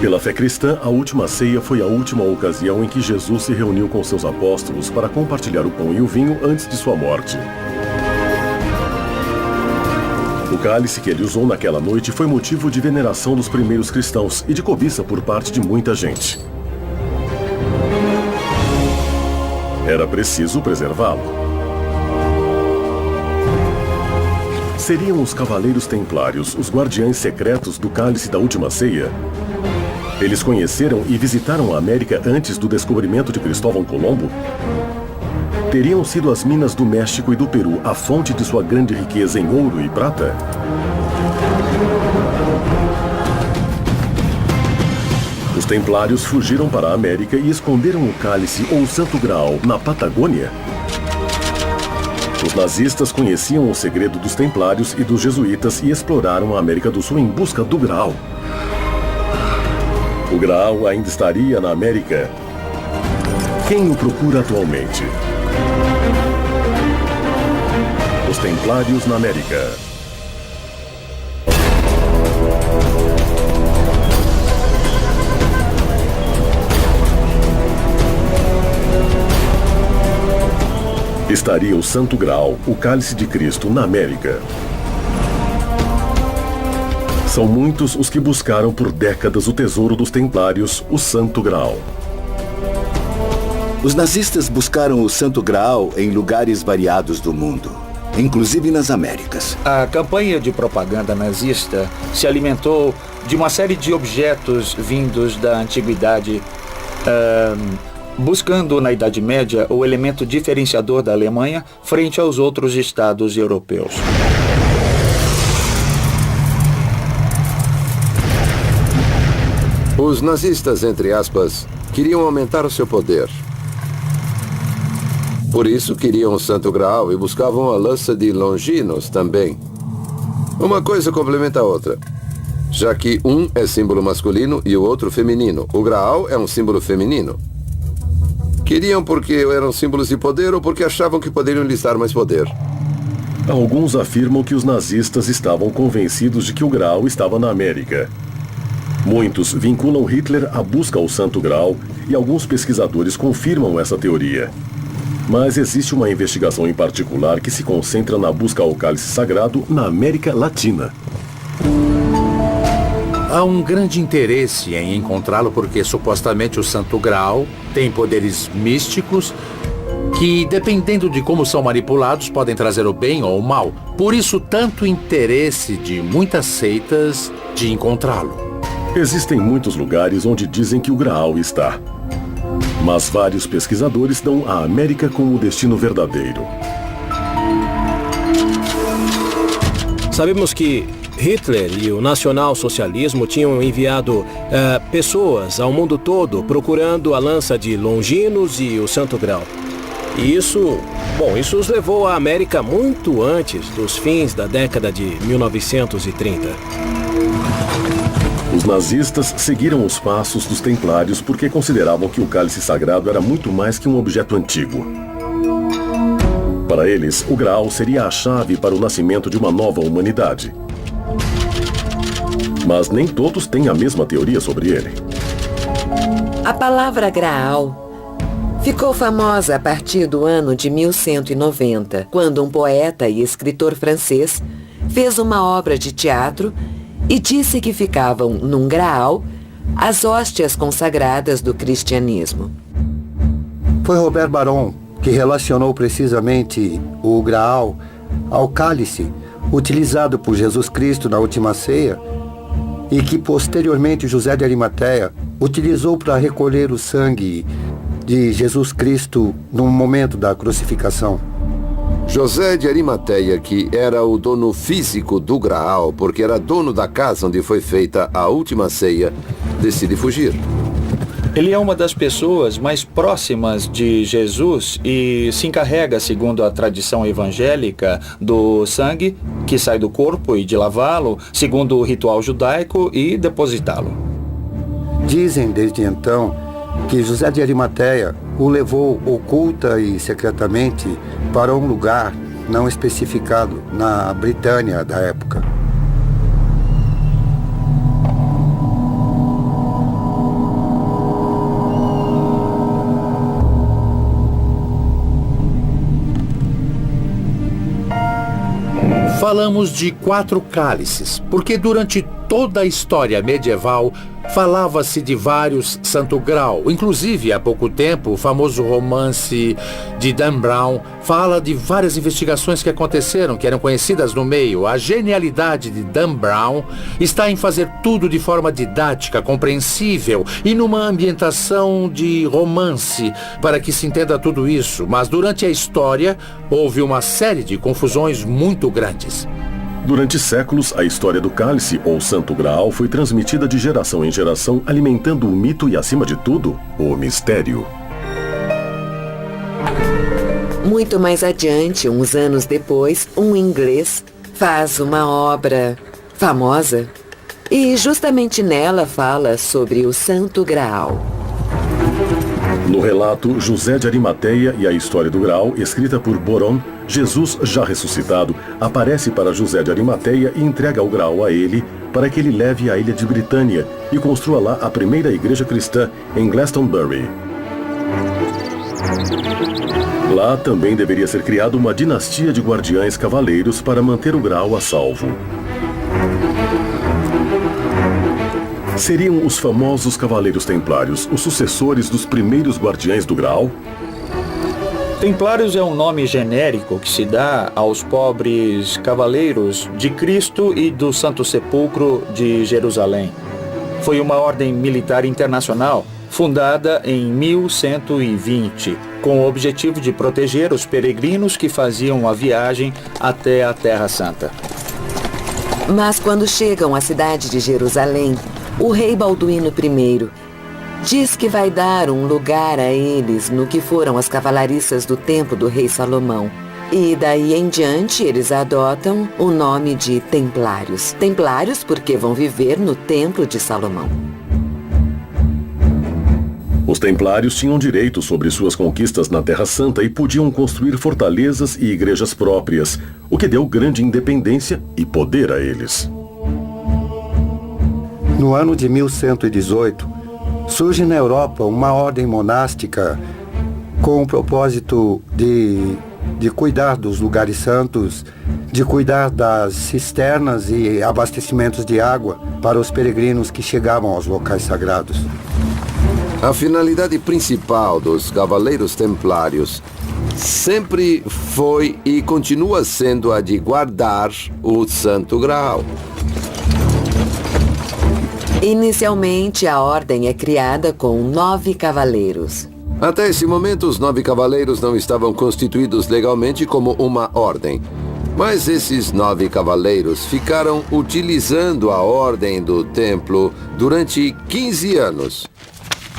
Pela fé cristã, a última ceia foi a última ocasião em que Jesus se reuniu com seus apóstolos para compartilhar o pão e o vinho antes de sua morte. O cálice que ele usou naquela noite foi motivo de veneração dos primeiros cristãos e de cobiça por parte de muita gente. Era preciso preservá-lo. Seriam os Cavaleiros Templários os guardiães secretos do cálice da última ceia? Eles conheceram e visitaram a América antes do descobrimento de Cristóvão Colombo? Teriam sido as minas do México e do Peru a fonte de sua grande riqueza em ouro e prata? Os Templários fugiram para a América e esconderam o cálice ou o Santo Graal na Patagônia? Os nazistas conheciam o segredo dos Templários e dos Jesuítas e exploraram a América do Sul em busca do Graal. O Graal ainda estaria na América? Quem o procura atualmente? Os Templários na América. Estaria o Santo Graal, o Cálice de Cristo, na América? São muitos os que buscaram por décadas o tesouro dos Templários, o Santo Graal. Os nazistas buscaram o Santo Graal em lugares variados do mundo, inclusive nas Américas. A campanha de propaganda nazista se alimentou de uma série de objetos vindos da antiguidade, buscando na Idade Média o elemento diferenciador da Alemanha frente aos outros estados europeus. Os nazistas, entre aspas, queriam aumentar o seu poder. Por isso queriam o Santo Graal e buscavam a lança de Longinos também. Uma coisa complementa a outra, já que um é símbolo masculino e o outro feminino. O Graal é um símbolo feminino. Queriam porque eram símbolos de poder ou porque achavam que poderiam lhes dar mais poder. Alguns afirmam que os nazistas estavam convencidos de que o Graal estava na América. Muitos vinculam Hitler à busca ao Santo Graal e alguns pesquisadores confirmam essa teoria. Mas existe uma investigação em particular que se concentra na busca ao cálice sagrado na América Latina. Há um grande interesse em encontrá-lo porque supostamente o Santo Graal tem poderes místicos que, dependendo de como são manipulados, podem trazer o bem ou o mal. Por isso, tanto interesse de muitas seitas de encontrá-lo. Existem muitos lugares onde dizem que o Graal está. Mas vários pesquisadores dão a América como o destino verdadeiro. Sabemos que Hitler e o nacional-socialismo tinham enviado pessoas ao mundo todo procurando a lança de Longinos e o Santo Graal. E isso os levou à América muito antes dos fins da década de 1930. Os nazistas seguiram os passos dos templários porque consideravam que o cálice sagrado era muito mais que um objeto antigo. Para eles, o Graal seria a chave para o nascimento de uma nova humanidade. Mas nem todos têm a mesma teoria sobre ele. A palavra Graal ficou famosa a partir do ano de 1190, quando um poeta e escritor francês fez uma obra de teatro e disse que ficavam num Graal as hóstias consagradas do cristianismo. Foi Robert Baron que relacionou precisamente o Graal ao cálice utilizado por Jesus Cristo na última ceia e que posteriormente José de Arimateia utilizou para recolher o sangue de Jesus Cristo no momento da crucificação. José de Arimateia, que era o dono físico do Graal, porque era dono da casa onde foi feita a última ceia, decide fugir. Ele é uma das pessoas mais próximas de Jesus e se encarrega, segundo a tradição evangélica, do sangue que sai do corpo e de lavá-lo, segundo o ritual judaico, e depositá-lo. Dizem desde então que José de Arimateia o levou oculta e secretamente para um lugar não especificado na Britânia da época. falamos de 4 cálices, porque durante toda a história medieval falava-se de vários Santo Grau. Inclusive, há pouco tempo, o famoso romance de Dan Brown fala de várias investigações que aconteceram, que eram conhecidas no meio. A genialidade de Dan Brown está em fazer tudo de forma didática, compreensível e numa ambientação de romance, para que se entenda tudo isso. Mas durante a história, houve uma série de confusões muito grandes. Durante séculos, a história do cálice, ou Santo Graal, foi transmitida de geração em geração, alimentando o mito e, acima de tudo, o mistério. Muito mais adiante, uns anos depois, um inglês faz uma obra famosa e justamente nela fala sobre o Santo Graal. No relato José de Arimateia e a História do Graal, escrita por Boron, Jesus, já ressuscitado, aparece para José de Arimateia e entrega o Graal a ele para que ele leve à ilha de Britânia e construa lá a primeira igreja cristã em Glastonbury. Lá também deveria ser criada uma dinastia de guardiães cavaleiros para manter o Graal a salvo. Seriam os famosos Cavaleiros Templários os sucessores dos primeiros guardiães do Graal? Templários é um nome genérico que se dá aos pobres cavaleiros de Cristo e do Santo Sepulcro de Jerusalém. Foi uma ordem militar internacional fundada em 1120, com o objetivo de proteger os peregrinos que faziam a viagem até a Terra Santa. Mas quando chegam à cidade de Jerusalém, o rei Balduíno I diz que vai dar um lugar a eles no que foram as cavalariças do templo do rei Salomão. E daí em diante eles adotam o nome de Templários. Templários porque vão viver no templo de Salomão. Os Templários tinham direito sobre suas conquistas na Terra Santa e podiam construir fortalezas e igrejas próprias, o que deu grande independência e poder a eles. No ano de 1118, surge na Europa uma ordem monástica com o propósito de cuidar dos lugares santos, de cuidar das cisternas e abastecimentos de água para os peregrinos que chegavam aos locais sagrados. A finalidade principal dos Cavaleiros Templários sempre foi e continua sendo a de guardar o Santo Graal. Inicialmente, a ordem é criada com 9 cavaleiros. Até esse momento, os 9 cavaleiros não estavam constituídos legalmente como uma ordem. Mas esses 9 cavaleiros ficaram utilizando a ordem do templo durante 15 anos.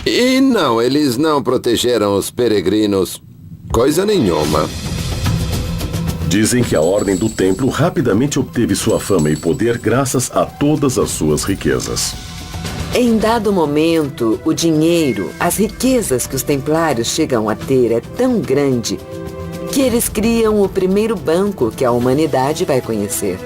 E não, eles não protegeram os peregrinos, coisa nenhuma. Dizem que a Ordem do Templo rapidamente obteve sua fama e poder graças a todas as suas riquezas. Em dado momento, o dinheiro, as riquezas que os templários chegam a ter é tão grande que eles criam o primeiro banco que a humanidade vai conhecer.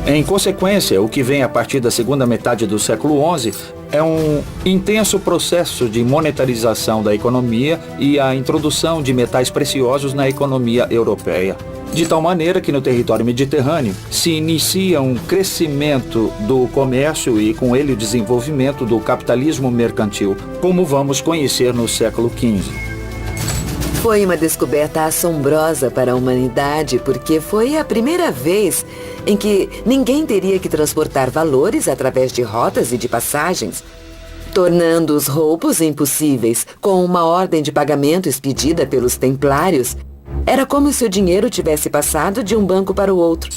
Em consequência, o que vem a partir da segunda metade do século XI é um intenso processo de monetarização da economia e a introdução de metais preciosos na economia europeia. De tal maneira que no território mediterrâneo se inicia um crescimento do comércio e com ele o desenvolvimento do capitalismo mercantil, como vamos conhecer no século XV. Foi uma descoberta assombrosa para a humanidade porque foi a primeira vez em que ninguém teria que transportar valores através de rotas e de passagens, tornando os roubos impossíveis. Com uma ordem de pagamento expedida pelos templários, era como se o dinheiro tivesse passado de um banco para o outro,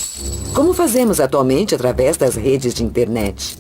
como fazemos atualmente através das redes de internet.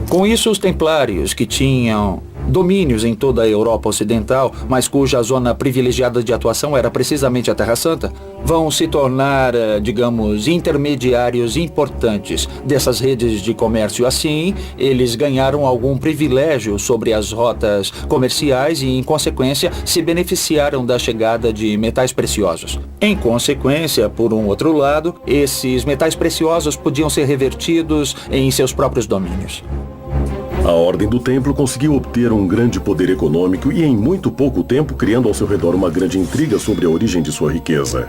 Com isso, os templários, que tinham domínios em toda a Europa Ocidental, mas cuja zona privilegiada de atuação era precisamente a Terra Santa, vão se tornar, digamos, intermediários importantes dessas redes de comércio. Assim, eles ganharam algum privilégio sobre as rotas comerciais e, em consequência, se beneficiaram da chegada de metais preciosos. Em consequência, por um outro lado, esses metais preciosos podiam ser revertidos em seus próprios domínios. A Ordem do Templo conseguiu obter um grande poder econômico e em muito pouco tempo criando ao seu redor uma grande intriga sobre a origem de sua riqueza.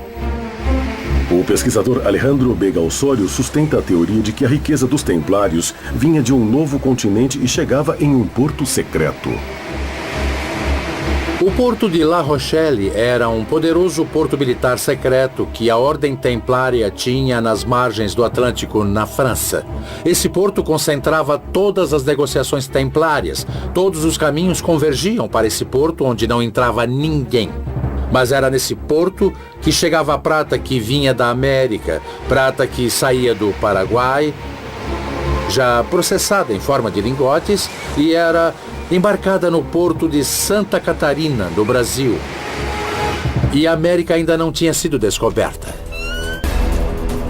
O pesquisador Alejandro Vega Osório sustenta a teoria de que a riqueza dos templários vinha de um novo continente e chegava em um porto secreto. O porto de La Rochelle era um poderoso porto militar secreto que a Ordem Templária tinha nas margens do Atlântico, na França. Esse porto concentrava todas as negociações templárias. Todos os caminhos convergiam para esse porto onde não entrava ninguém. Mas era nesse porto que chegava a prata que vinha da América, prata que saía do Paraguai, já processada em forma de lingotes, e era embarcada no porto de Santa Catarina, no Brasil. E a América ainda não tinha sido descoberta.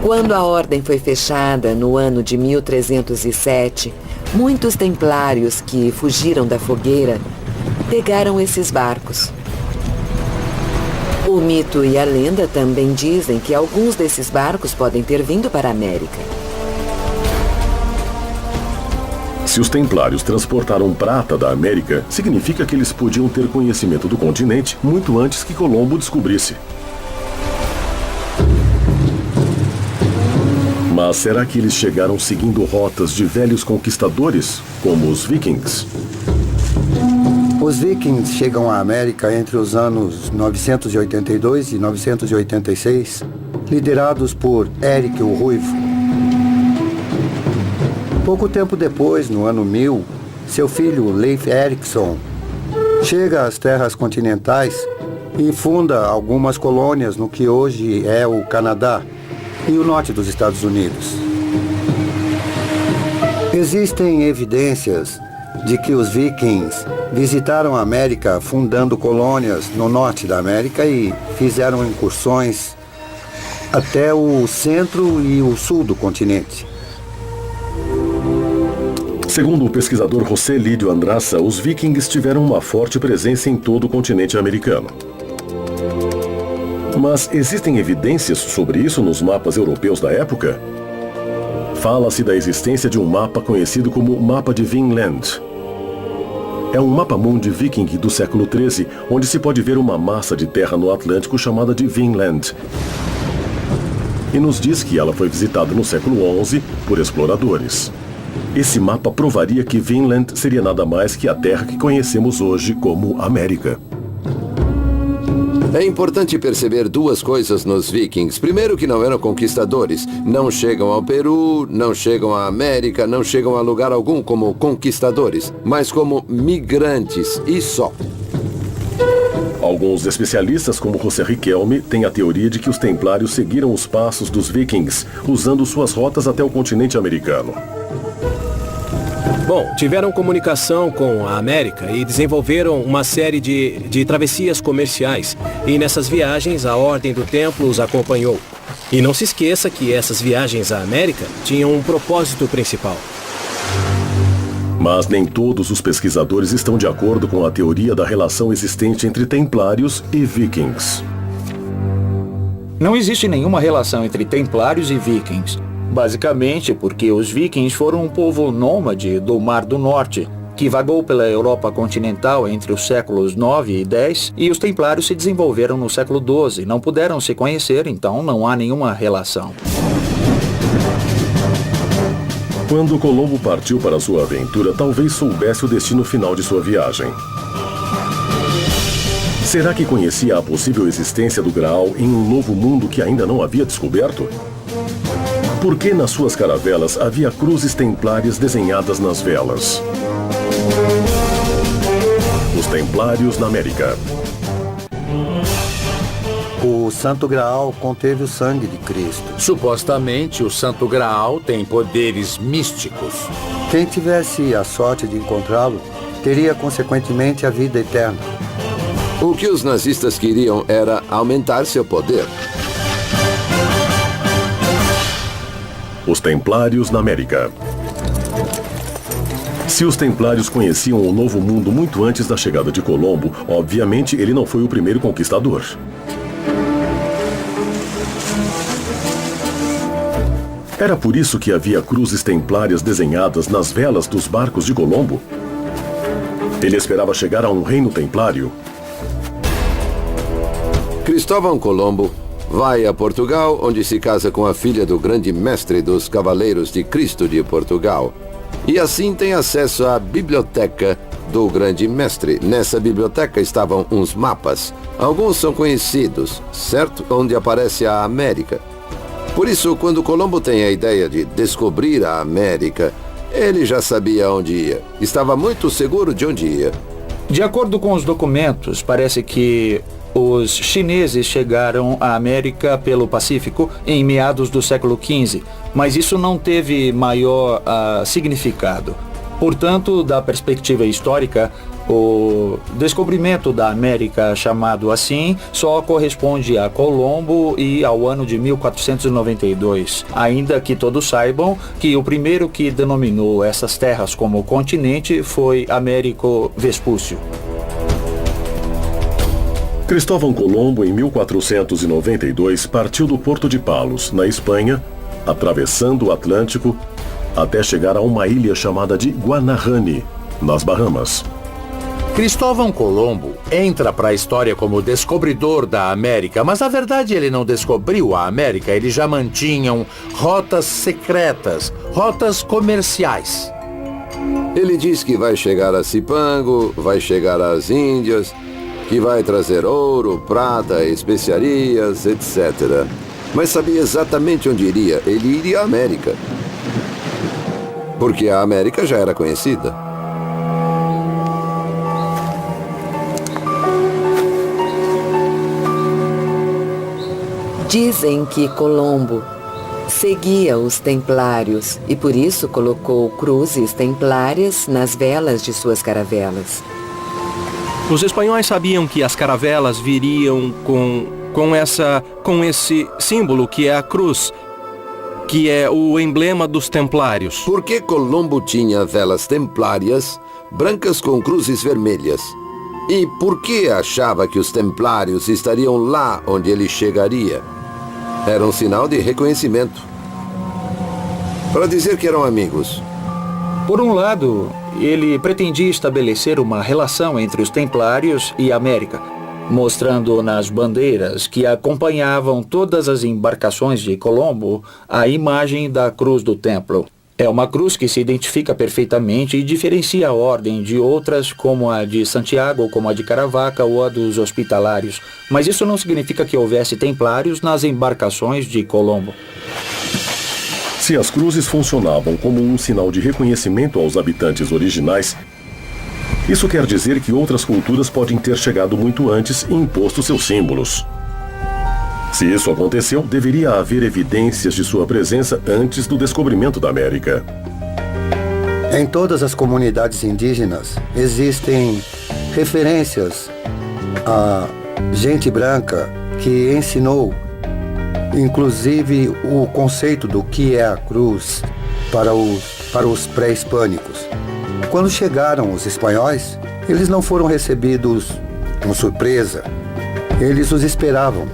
Quando a ordem foi fechada no ano de 1307, muitos templários que fugiram da fogueira pegaram esses barcos. O mito e a lenda também dizem que alguns desses barcos podem ter vindo para a América. Se os templários transportaram prata da América, significa que eles podiam ter conhecimento do continente muito antes que Colombo descobrisse. Mas será que eles chegaram seguindo rotas de velhos conquistadores, como os vikings? Os vikings chegam à América entre os anos 982 e 986, liderados por Eric o Ruivo. Pouco tempo depois, no ano 1000, seu filho Leif Erikson chega às terras continentais e funda algumas colônias no que hoje é o Canadá e o norte dos Estados Unidos. Existem evidências de que os vikings visitaram a América fundando colônias no norte da América e fizeram incursões até o centro e o sul do continente. Segundo o pesquisador José Lídio Andraça, os vikings tiveram uma forte presença em todo o continente americano. Mas existem evidências sobre isso nos mapas europeus da época? Fala-se da existência de um mapa conhecido como Mapa de Vinland. É um mapa-mundi viking do século XIII, onde se pode ver uma massa de terra no Atlântico chamada de Vinland. E nos diz que ela foi visitada no século XI por exploradores. Esse mapa provaria que Vinland seria nada mais que a terra que conhecemos hoje como América. É importante perceber duas coisas nos vikings. Primeiro, que não eram conquistadores. Não chegam ao Peru, não chegam à América, não chegam a lugar algum como conquistadores, mas como migrantes e só. Alguns especialistas, como José Riquelme, têm a teoria de que os templários seguiram os passos dos vikings, usando suas rotas até o continente americano. Bom, tiveram comunicação com a América e desenvolveram uma série de travessias comerciais. E nessas viagens, a Ordem do Templo os acompanhou. E não se esqueça que essas viagens à América tinham um propósito principal. Mas nem todos os pesquisadores estão de acordo com a teoria da relação existente entre templários e vikings. Não existe nenhuma relação entre templários e vikings. Basicamente porque os vikings foram um povo nômade do Mar do Norte, que vagou pela Europa continental entre os séculos 9 e 10, e os templários se desenvolveram no século 12. Não puderam se conhecer, então não há nenhuma relação. Quando Colombo partiu para sua aventura, talvez soubesse o destino final de sua viagem. Será que conhecia a possível existência do Graal em um novo mundo que ainda não havia descoberto? Por que nas suas caravelas havia cruzes templárias desenhadas nas velas? Os Templários na América. O Santo Graal conteve o sangue de Cristo. Supostamente, o Santo Graal tem poderes místicos. Quem tivesse a sorte de encontrá-lo, teria consequentemente a vida eterna. O que os nazistas queriam era aumentar seu poder. Os Templários na América. Se os Templários conheciam o Novo Mundo muito antes da chegada de Colombo, obviamente ele não foi o primeiro conquistador. Era por isso que havia cruzes templárias desenhadas nas velas dos barcos de Colombo? Ele esperava chegar a um reino templário? Cristóvão Colombo vai a Portugal, onde se casa com a filha do grande mestre dos Cavaleiros de Cristo de Portugal. E assim tem acesso à biblioteca do grande mestre. Nessa biblioteca estavam uns mapas. Alguns são conhecidos, certo? Onde aparece a América. Por isso, quando Colombo tem a ideia de descobrir a América, ele já sabia onde ia. Estava muito seguro de onde ia. De acordo com os documentos, parece que os chineses chegaram à América pelo Pacífico em meados do século XV, mas isso não teve maior significado. Portanto, da perspectiva histórica, o descobrimento da América, chamado assim, só corresponde a Colombo e ao ano de 1492, ainda que todos saibam que o primeiro que denominou essas terras como continente foi Américo Vespúcio. Cristóvão Colombo, em 1492, partiu do Porto de Palos, na Espanha, atravessando o Atlântico, até chegar a uma ilha chamada de Guanahani, nas Bahamas. Cristóvão Colombo entra para a história como descobridor da América, mas na verdade ele não descobriu a América, eles já mantinham rotas secretas, rotas comerciais. Ele diz que vai chegar a Cipango, vai chegar às Índias, que vai trazer ouro, prata, especiarias, etc. Mas sabia exatamente onde iria. Ele iria à América. Porque a América já era conhecida. Dizem que Colombo seguia os templários e por isso colocou cruzes templárias nas velas de suas caravelas. Os espanhóis sabiam que as caravelas viriam com esse símbolo que é a cruz, que é o emblema dos templários. Por que Colombo tinha velas templárias brancas com cruzes vermelhas? E por que achava que os templários estariam lá onde ele chegaria? Era um sinal de reconhecimento. Para dizer que eram amigos. Por um lado, ele pretendia estabelecer uma relação entre os templários e a América, mostrando nas bandeiras que acompanhavam todas as embarcações de Colombo a imagem da cruz do templo. É uma cruz que se identifica perfeitamente e diferencia a ordem de outras, como a de Santiago, como a de Caravaca ou a dos Hospitalários. Mas isso não significa que houvesse templários nas embarcações de Colombo. Se as cruzes funcionavam como um sinal de reconhecimento aos habitantes originais, isso quer dizer que outras culturas podem ter chegado muito antes e imposto seus símbolos. Se isso aconteceu, deveria haver evidências de sua presença antes do descobrimento da América. Em todas as comunidades indígenas existem referências a gente branca que ensinou, inclusive, o conceito do que é a cruz para os pré-hispânicos. Quando chegaram os espanhóis, eles não foram recebidos com surpresa. Eles os esperavam.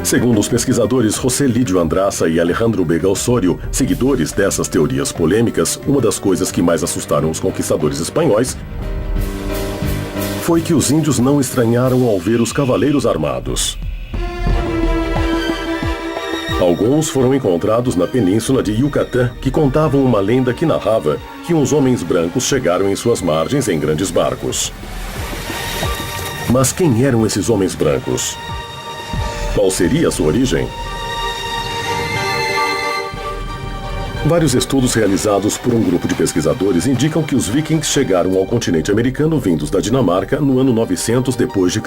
Segundo os pesquisadores José Lídio Andraça e Alejandro Vega Osório, seguidores dessas teorias polêmicas, uma das coisas que mais assustaram os conquistadores espanhóis foi que os índios não estranharam ao ver os cavaleiros armados. Alguns foram encontrados na península de Yucatán, que contavam uma lenda que narrava que uns homens brancos chegaram em suas margens em grandes barcos. Mas quem eram esses homens brancos? Qual seria a sua origem? Vários estudos realizados por um grupo de pesquisadores indicam que os vikings chegaram ao continente americano vindos da Dinamarca no ano 900 d.C.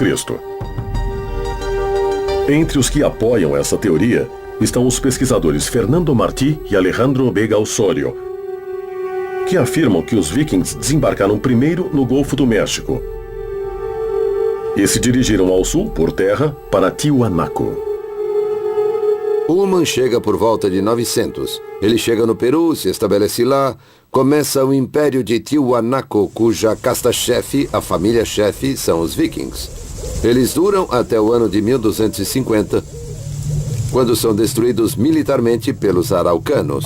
Entre os que apoiam essa teoria estão os pesquisadores Fernando Martí e Alejandro Vega Osório, que afirmam que os vikings desembarcaram primeiro no Golfo do México e se dirigiram ao sul, por terra, para Tiwanaku. Ullmann chega por volta de 900. Ele chega no Peru, se estabelece lá, começa o Império de Tiwanaku, cuja casta-chefe, a família-chefe, são os vikings. Eles duram até o ano de 1250, quando são destruídos militarmente pelos araucanos.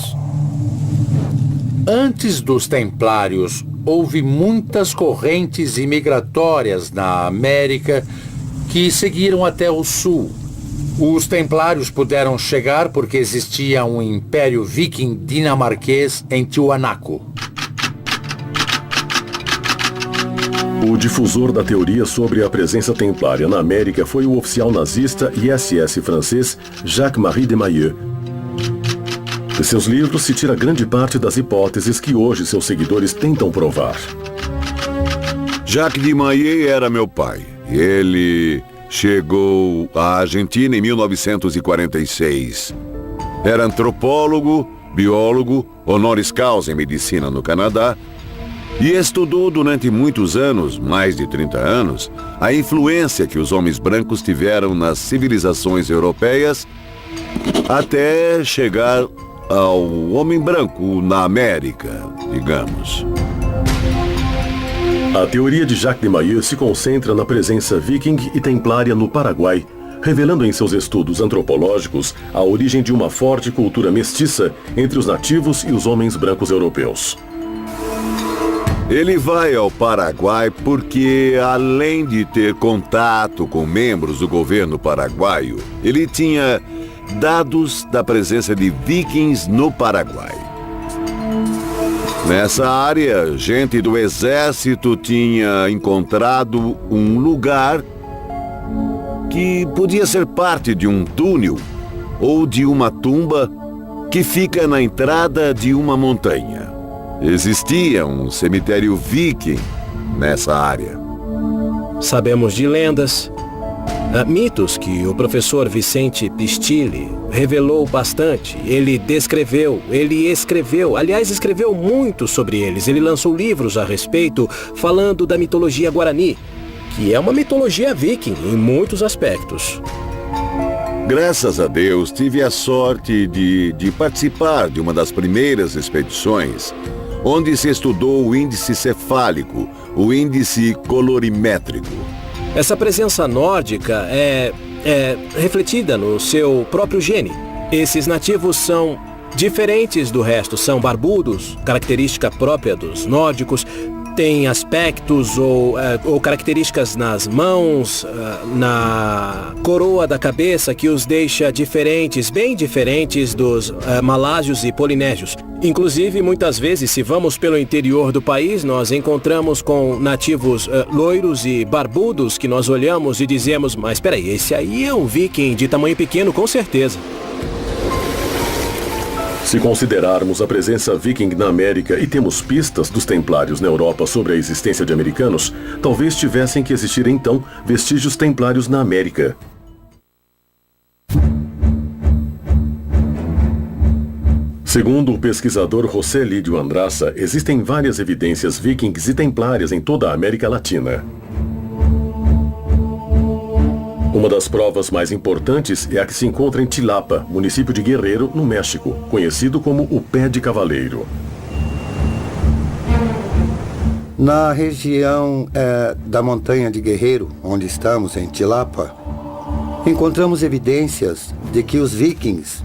Antes dos templários, houve muitas correntes imigratórias na América que seguiram até o sul. Os templários puderam chegar porque existia um império viking dinamarquês em Tiwanaku. O difusor da teoria sobre a presença templária na América foi o oficial nazista e SS francês Jacques-Marie de Maillet. De seus livros se tira grande parte das hipóteses que hoje seus seguidores tentam provar. Jacques de Maillet era meu pai. Ele chegou à Argentina em 1946. Era antropólogo, biólogo, honoris causa em medicina no Canadá, e estudou durante muitos anos, mais de 30 anos, a influência que os homens brancos tiveram nas civilizações europeias até chegar ao homem branco na América, digamos. A teoria de Jacques de Maillet se concentra na presença viking e templária no Paraguai, revelando em seus estudos antropológicos a origem de uma forte cultura mestiça entre os nativos e os homens brancos europeus. Ele vai ao Paraguai porque, além de ter contato com membros do governo paraguaio, ele tinha dados da presença de vikings no Paraguai. Nessa área, gente do exército tinha encontrado um lugar que podia ser parte de um túnel ou de uma tumba que fica na entrada de uma montanha. Existia um cemitério viking nessa área. Sabemos de lendas, mitos que o professor Vicente Pistilli revelou bastante. Ele escreveu muito sobre eles. Ele lançou livros a respeito, falando da mitologia guarani, que é uma mitologia viking em muitos aspectos. Graças a Deus, tive a sorte de participar de uma das primeiras expedições, onde se estudou o índice cefálico, o índice colorimétrico. Essa presença nórdica é refletida no seu próprio gene. Esses nativos são diferentes do resto, são barbudos, característica própria dos nórdicos, têm aspectos ou características nas mãos, na coroa da cabeça que os deixa diferentes, bem diferentes dos malásios e polinésios. Inclusive, muitas vezes, se vamos pelo interior do país, nós encontramos com nativos loiros e barbudos que nós olhamos e dizemos, mas peraí, esse aí é um viking de tamanho pequeno, com certeza. Se considerarmos a presença viking na América e temos pistas dos templários na Europa sobre a existência de americanos, talvez tivessem que existir então vestígios templários na América. Segundo o pesquisador José Lídio Andraça, existem várias evidências vikings e templárias em toda a América Latina. Uma das provas mais importantes é a que se encontra em Tilapa, município de Guerrero, no México, conhecido como o Pé de Cavaleiro. Na região da montanha de Guerrero, onde estamos, em Tilapa, encontramos evidências de que os vikings,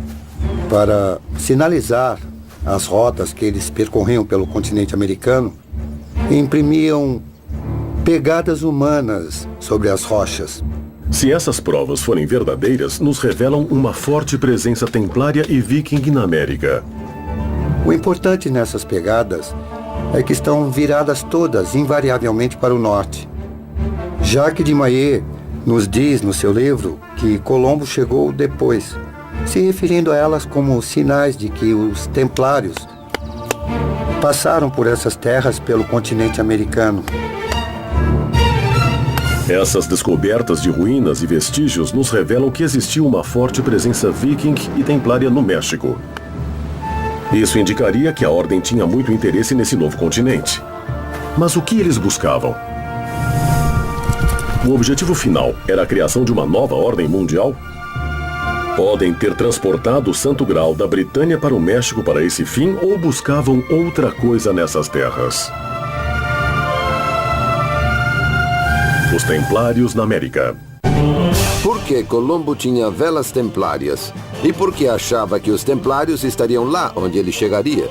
para sinalizar as rotas que eles percorriam pelo continente americano, imprimiam pegadas humanas sobre as rochas. Se essas provas forem verdadeiras, nos revelam uma forte presença templária e viking na América. O importante nessas pegadas é que estão viradas todas invariavelmente para o norte. Jacques de Maillet nos diz no seu livro que Colombo chegou depois, se referindo a elas como sinais de que os templários passaram por essas terras pelo continente americano. Essas descobertas de ruínas e vestígios nos revelam que existiu uma forte presença viking e templária no México. Isso indicaria que a ordem tinha muito interesse nesse novo continente. Mas o que eles buscavam? O objetivo final era a criação de uma nova ordem mundial? Podem ter transportado o Santo Graal da Britânia para o México para esse fim ou buscavam outra coisa nessas terras? Os Templários na América. Por que Colombo tinha velas templárias? E por que achava que os templários estariam lá onde ele chegaria?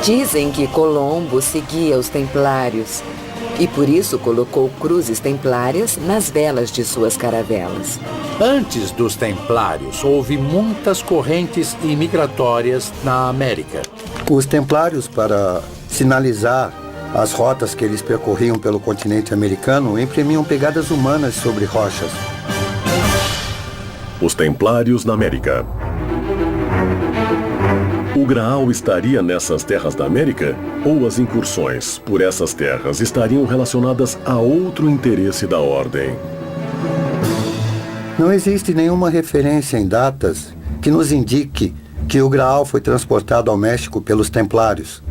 Dizem que Colombo seguia os templários E por isso colocou cruzes templárias nas velas de suas caravelas. Antes dos templários, houve muitas correntes imigratórias na América. Os templários, para sinalizar as rotas que eles percorriam pelo continente americano, imprimiam pegadas humanas sobre rochas. Os Templários na América. O Graal estaria nessas terras da América? Ou as incursões por essas terras estariam relacionadas a outro interesse da Ordem? Não existe nenhuma referência em datas que nos indique que o Graal foi transportado ao México pelos Templários.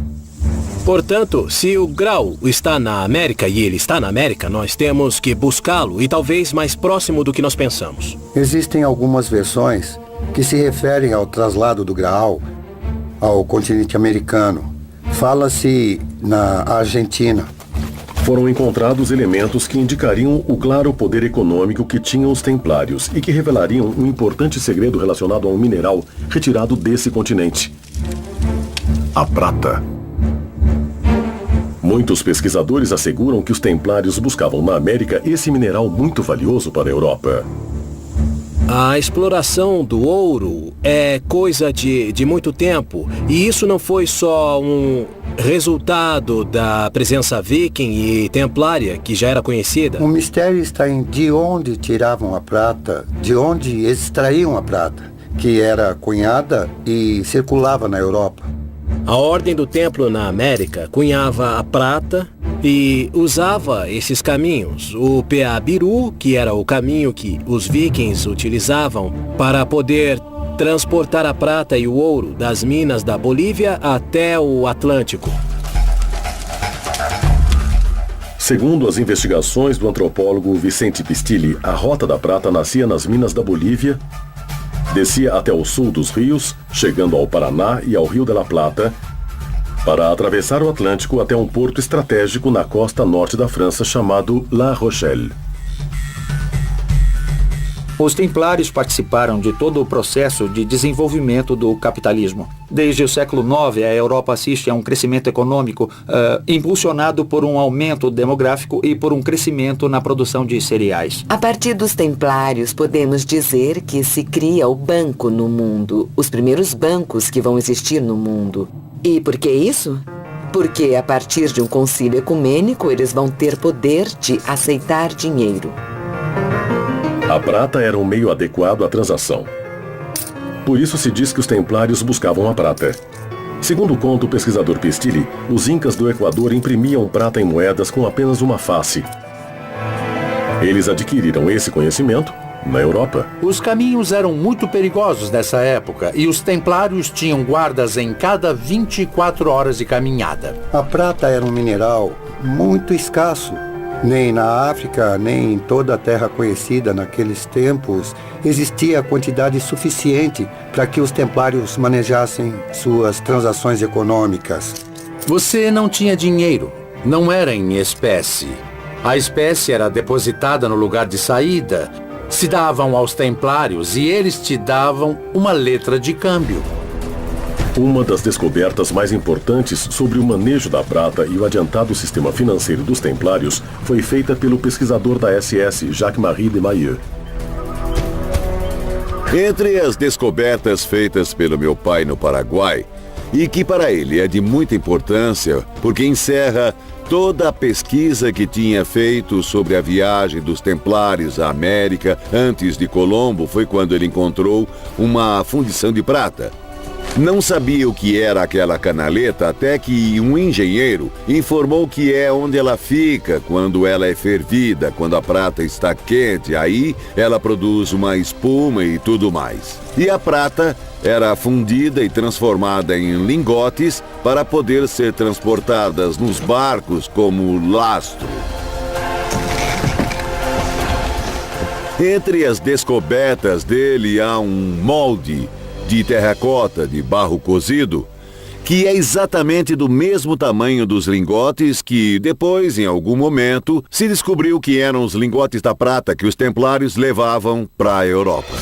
Portanto, se o Graal está na América e ele está na América, nós temos que buscá-lo e talvez mais próximo do que nós pensamos. Existem algumas versões que se referem ao traslado do Graal ao continente americano. Fala-se na Argentina. Foram encontrados elementos que indicariam o claro poder econômico que tinham os Templários e que revelariam um importante segredo relacionado a um mineral retirado desse continente: a prata. Muitos pesquisadores asseguram que os Templários buscavam na América esse mineral muito valioso para a Europa. A exploração do ouro é coisa de muito tempo, e isso não foi só um resultado da presença viking e templária, que já era conhecida. O mistério está em de onde tiravam a prata, de onde extraíam a prata, que era cunhada e circulava na Europa. A Ordem do Templo na América cunhava a prata e usava esses caminhos. O Peabiru, que era o caminho que os vikings utilizavam para poder transportar a prata e o ouro das minas da Bolívia até o Atlântico. Segundo as investigações do antropólogo Vicente Pistilli, a Rota da Prata nascia nas minas da Bolívia, descia até o sul dos rios, chegando ao Paraná e ao Rio de la Plata, para atravessar o Atlântico até um porto estratégico na costa norte da França chamado La Rochelle. Os templários participaram de todo o processo de desenvolvimento do capitalismo. Desde o século IX, a Europa assiste a um crescimento econômico impulsionado por um aumento demográfico e por um crescimento na produção de cereais. A partir dos Templários, podemos dizer que se cria o banco no mundo, os primeiros bancos que vão existir no mundo. E por que isso? Porque a partir de um concílio ecumênico, eles vão ter poder de aceitar dinheiro. A prata era um meio adequado à transação. Por isso se diz que os Templários buscavam a prata. Segundo conta o pesquisador Pistilli, os incas do Equador imprimiam prata em moedas com apenas uma face. Eles adquiriram esse conhecimento na Europa. Os caminhos eram muito perigosos nessa época e os templários tinham guardas em cada 24 horas de caminhada. A prata era um mineral muito escasso. Nem na África, nem em toda a terra conhecida naqueles tempos, existia quantidade suficiente para que os templários manejassem suas transações econômicas. Você não tinha dinheiro, não era em espécie. A espécie era depositada no lugar de saída, se davam aos templários e eles te davam uma letra de câmbio. Uma das descobertas mais importantes sobre o manejo da prata e o adiantado sistema financeiro dos Templários foi feita pelo pesquisador da SS, Jacques-Marie de Maillet. Entre as descobertas feitas pelo meu pai no Paraguai, e que para ele é de muita importância, porque encerra toda a pesquisa que tinha feito sobre a viagem dos Templários à América antes de Colombo, foi quando ele encontrou uma fundição de prata. Não sabia o que era aquela canaleta até que um engenheiro informou que é onde ela fica quando ela é fervida, quando a prata está quente, aí ela produz uma espuma e tudo mais. E a prata era fundida e transformada em lingotes para poder ser transportadas nos barcos como lastro. Entre as descobertas dele há um molde de terracota, de barro cozido, que é exatamente do mesmo tamanho dos lingotes que depois, em algum momento, se descobriu que eram os lingotes da prata que os templários levavam para a Europa.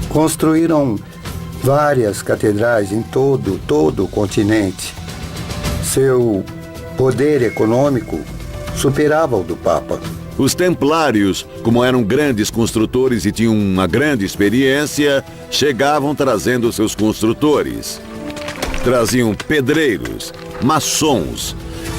Construíram várias catedrais em todo o continente. Seu poder econômico superava o do Papa. Os templários, como eram grandes construtores e tinham uma grande experiência, chegavam trazendo seus construtores. Traziam pedreiros, maçons.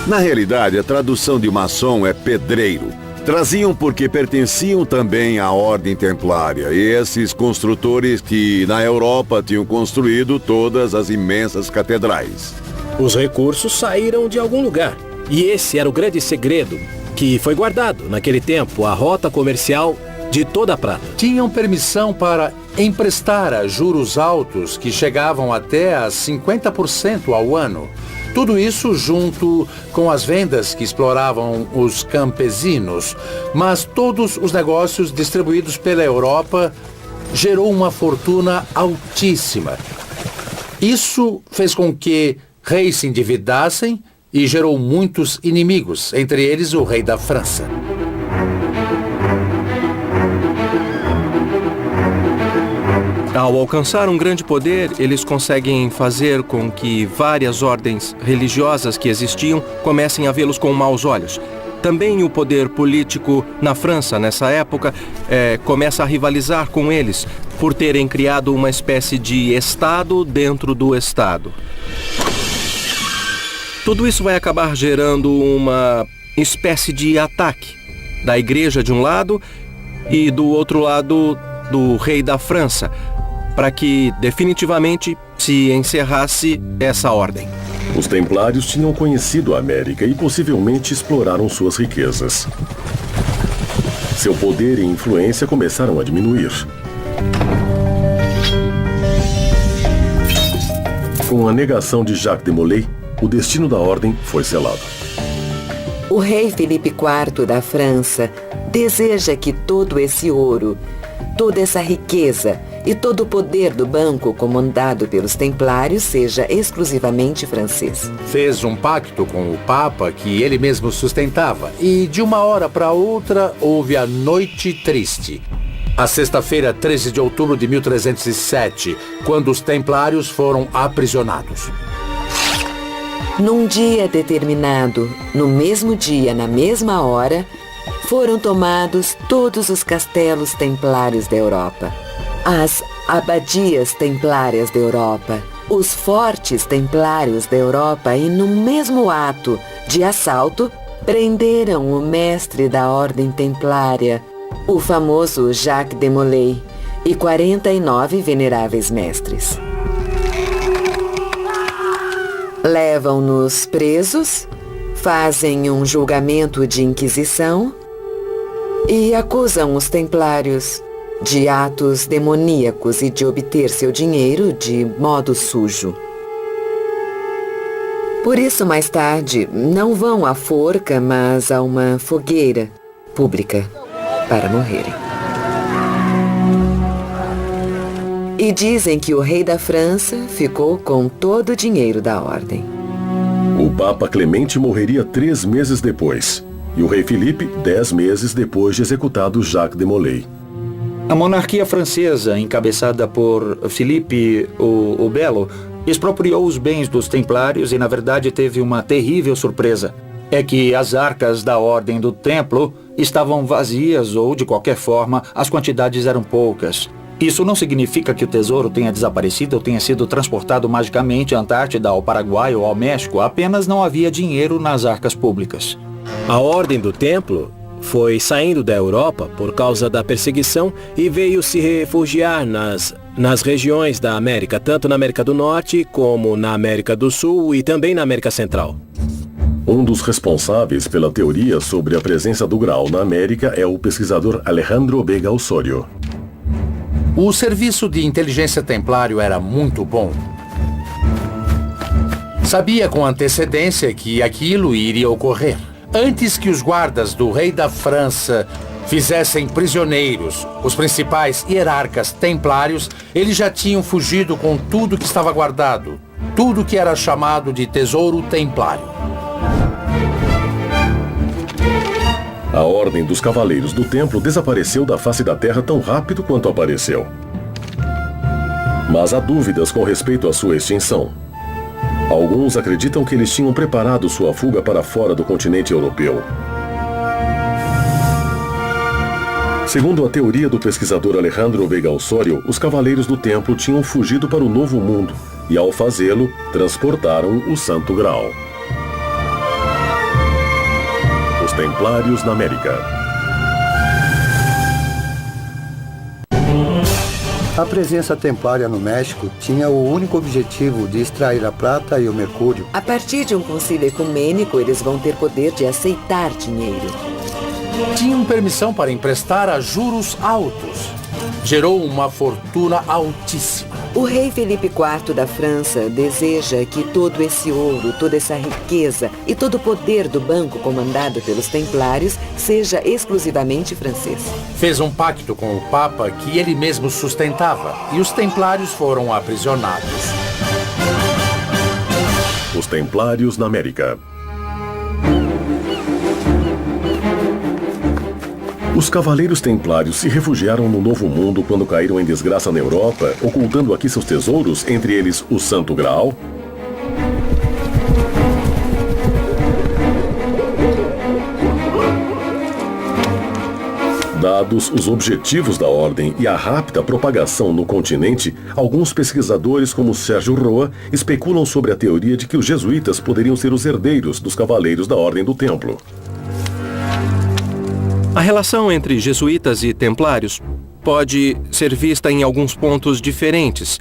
Na realidade, a tradução de maçom é pedreiro. Traziam porque pertenciam também à Ordem Templária, e esses construtores que na Europa tinham construído todas as imensas catedrais. Os recursos saíram de algum lugar. E esse era o grande segredo, que foi guardado, naquele tempo, a rota comercial de toda a prata. Tinham permissão para emprestar a juros altos que chegavam até a 50% ao ano. Tudo isso junto com as vendas que exploravam os campesinos. Mas todos os negócios distribuídos pela Europa gerou uma fortuna altíssima. Isso fez com que reis se endividassem e gerou muitos inimigos, entre eles o rei da França. Ao alcançar um grande poder, eles conseguem fazer com que várias ordens religiosas que existiam comecem a vê-los com maus olhos. Também o poder político na França, nessa época, começa a rivalizar com eles, por terem criado uma espécie de Estado dentro do Estado. Tudo isso vai acabar gerando uma espécie de ataque da igreja de um lado e do outro lado do rei da França, para que definitivamente se encerrasse essa ordem. Os templários tinham conhecido a América e possivelmente exploraram suas riquezas. Seu poder e influência começaram a diminuir. Com a negação de Jacques de Molay, o destino da ordem foi selado. O rei Filipe IV da França deseja que todo esse ouro, toda essa riqueza e todo o poder do banco comandado pelos templários seja exclusivamente francês. Fez um pacto com o Papa que ele mesmo sustentava e de uma hora para outra houve a Noite Triste. A sexta-feira, 13 de outubro de 1307, quando os templários foram aprisionados. Num dia determinado, no mesmo dia, na mesma hora, foram tomados todos os castelos templários da Europa, as abadias templárias da Europa, os fortes templários da Europa e, no mesmo ato de assalto, prenderam o mestre da Ordem Templária, o famoso Jacques de Molay, e 49 veneráveis mestres. Levam-nos presos, fazem um julgamento de inquisição e acusam os templários de atos demoníacos e de obter seu dinheiro de modo sujo. Por isso, mais tarde, não vão à forca, mas a uma fogueira pública para morrerem. E dizem que o rei da França ficou com todo o dinheiro da ordem. O Papa Clemente morreria 3 meses depois, e o rei Filipe 10 meses depois de executado Jacques de Molay. A monarquia francesa, encabeçada por Filipe o Belo, expropriou os bens dos templários e, na verdade, teve uma terrível surpresa. É que as arcas da Ordem do Templo estavam vazias ou, de qualquer forma, as quantidades eram poucas. Isso não significa que o tesouro tenha desaparecido ou tenha sido transportado magicamente à Antártida, ao Paraguai ou ao México. Apenas não havia dinheiro nas arcas públicas. A Ordem do Templo foi saindo da Europa por causa da perseguição e veio se refugiar nas regiões da América, tanto na América do Norte como na América do Sul e também na América Central. Um dos responsáveis pela teoria sobre a presença do Graal na América é o pesquisador Alejandro Vega Osorio. O serviço de inteligência templário era muito bom. Sabia com antecedência que aquilo iria ocorrer. Antes que os guardas do rei da França fizessem prisioneiros os principais hierarcas templários, eles já tinham fugido com tudo que estava guardado, tudo que era chamado de tesouro templário. A Ordem dos Cavaleiros do Templo desapareceu da face da Terra tão rápido quanto apareceu. Mas há dúvidas com respeito à sua extinção. Alguns acreditam que eles tinham preparado sua fuga para fora do continente europeu. Segundo a teoria do pesquisador Alejandro Veiga Osório, os cavaleiros do templo tinham fugido para o Novo Mundo e, ao fazê-lo, transportaram o Santo Graal. Os Templários na América. A presença templária no México tinha o único objetivo de extrair a prata e o mercúrio. A partir de um concílio ecumênico, eles vão ter poder de aceitar dinheiro. Tinham permissão para emprestar a juros altos. Gerou uma fortuna altíssima. O rei Felipe IV da França deseja que todo esse ouro, toda essa riqueza e todo o poder do banco comandado pelos Templários seja exclusivamente francês. Fez um pacto com o Papa que ele mesmo sustentava e os Templários foram aprisionados. Os Templários na América. Os cavaleiros templários se refugiaram no Novo Mundo quando caíram em desgraça na Europa, ocultando aqui seus tesouros, entre eles o Santo Graal, dados os objetivos da ordem e a rápida propagação no continente, alguns pesquisadores como Sérgio Roa especulam sobre a teoria de que os jesuítas poderiam ser os herdeiros dos cavaleiros da Ordem do Templo. A relação entre jesuítas e templários pode ser vista em alguns pontos diferentes.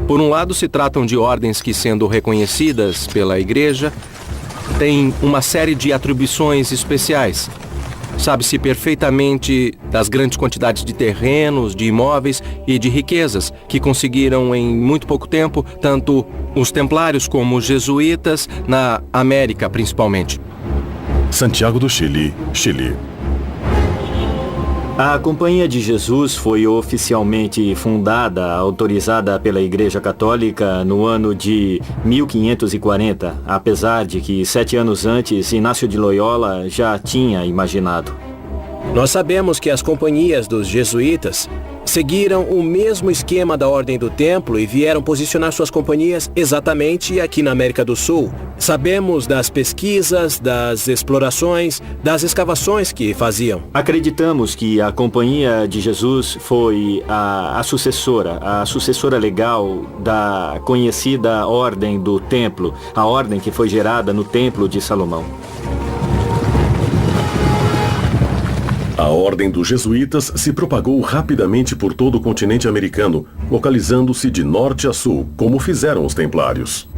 Por um lado, se tratam de ordens que, sendo reconhecidas pela Igreja, têm uma série de atribuições especiais. Sabe-se perfeitamente das grandes quantidades de terrenos, de imóveis e de riquezas que conseguiram em muito pouco tempo, tanto os templários como os jesuítas, na América principalmente. Santiago do Chile, Chile. A Companhia de Jesus foi oficialmente fundada, autorizada pela Igreja Católica no ano de 1540, apesar de que 7 anos antes Inácio de Loyola já tinha imaginado. Nós sabemos que as companhias dos jesuítas seguiram o mesmo esquema da Ordem do Templo e vieram posicionar suas companhias exatamente aqui na América do Sul. Sabemos das pesquisas, das explorações, das escavações que faziam. Acreditamos que a Companhia de Jesus foi a sucessora legal da conhecida Ordem do Templo, a ordem que foi gerada no Templo de Salomão. A Ordem dos Jesuítas se propagou rapidamente por todo o continente americano, localizando-se de norte a sul, como fizeram os Templários.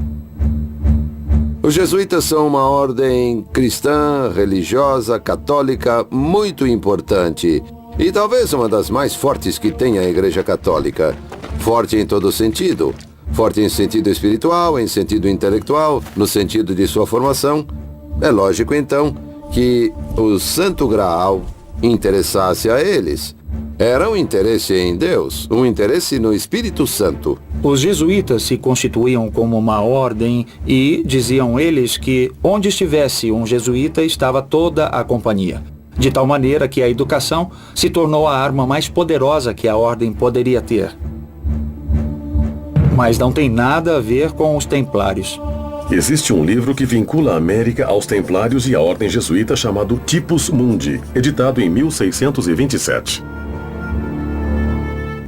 Os jesuítas são uma ordem cristã, religiosa, católica, muito importante. E talvez uma das mais fortes que tem a Igreja Católica. Forte em todo sentido. Forte em sentido espiritual, em sentido intelectual, no sentido de sua formação. É lógico, então, que o Santo Graal interessasse a eles. Era um interesse em Deus, um interesse no Espírito Santo. Os jesuítas se constituíam como uma ordem e diziam eles que onde estivesse um jesuíta estava toda a companhia. De tal maneira que a educação se tornou a arma mais poderosa que a ordem poderia ter. Mas não tem nada a ver com os templários. Existe um livro que vincula a América aos Templários e à Ordem Jesuíta chamado Typus Mundi, editado em 1627.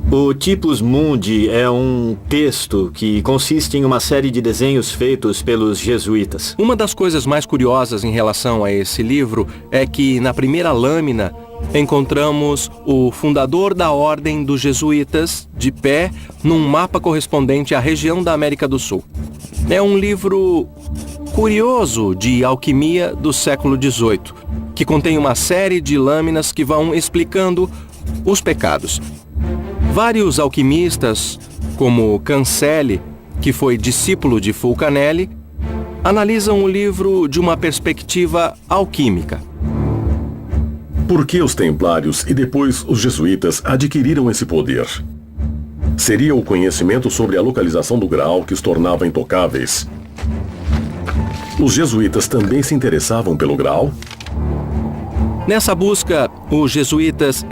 O Typus Mundi é um texto que consiste em uma série de desenhos feitos pelos jesuítas. Uma das coisas mais curiosas em relação a esse livro é que, na primeira lâmina, encontramos o fundador da Ordem dos Jesuítas de pé num mapa correspondente à região da América do Sul. É um livro curioso de alquimia do século XVIII, que contém uma série de lâminas que vão explicando os pecados. Vários alquimistas, como Cancelli, que foi discípulo de Fulcanelli, analisam o livro de uma perspectiva alquímica. Por que os Templários e depois os Jesuítas adquiriram esse poder? Seria o conhecimento sobre a localização do Graal que os tornava intocáveis? Os jesuítas também se interessavam pelo Graal? Nessa busca, os jesuítas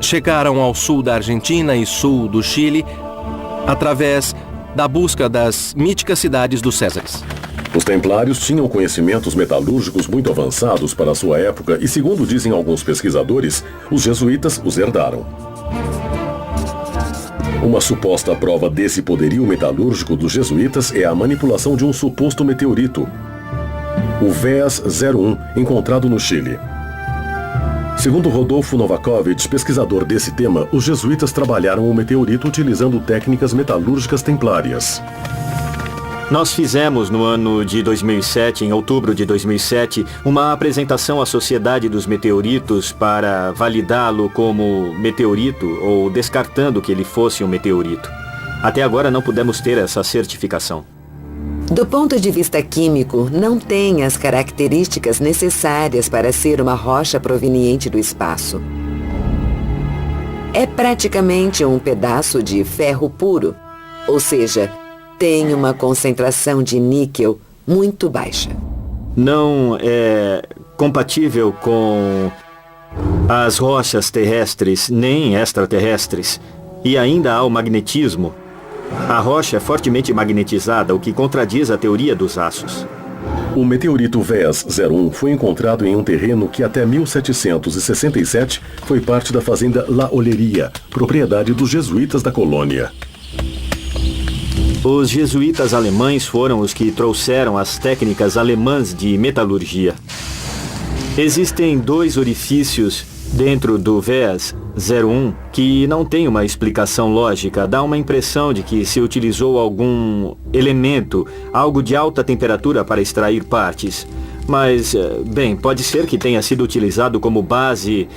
chegaram ao sul da Argentina e sul do Chile através da busca das míticas cidades dos Césares. Os templários tinham conhecimentos metalúrgicos muito avançados para a sua época e, segundo dizem alguns pesquisadores, os jesuítas os herdaram. Uma suposta prova desse poderio metalúrgico dos jesuítas é a manipulação de um suposto meteorito, o VEAS 01, encontrado no Chile. Segundo Rodolfo Novakovich, pesquisador desse tema, os jesuítas trabalharam o meteorito utilizando técnicas metalúrgicas templárias. Nós fizemos no ano de 2007, em outubro de 2007, uma apresentação à Sociedade dos Meteoritos para validá-lo como meteorito ou descartando que ele fosse um meteorito. Até agora não pudemos ter essa certificação. Do ponto de vista químico, não tem as características necessárias para ser uma rocha proveniente do espaço. É praticamente um pedaço de ferro puro, ou seja, tem uma concentração de níquel muito baixa. Não é compatível com as rochas terrestres nem extraterrestres. E ainda há o magnetismo. A rocha é fortemente magnetizada, o que contradiz a teoria dos aços. O meteorito VEAS 01 foi encontrado em um terreno que até 1767 foi parte da fazenda La Olleria, propriedade dos jesuítas da colônia. Os jesuítas alemães foram os que trouxeram as técnicas alemãs de metalurgia. Existem 2 orifícios dentro do VEAS 01 que não tem uma explicação lógica. Dá uma impressão de que se utilizou algum elemento, algo de alta temperatura para extrair partes. Mas, bem, pode ser que tenha sido utilizado como base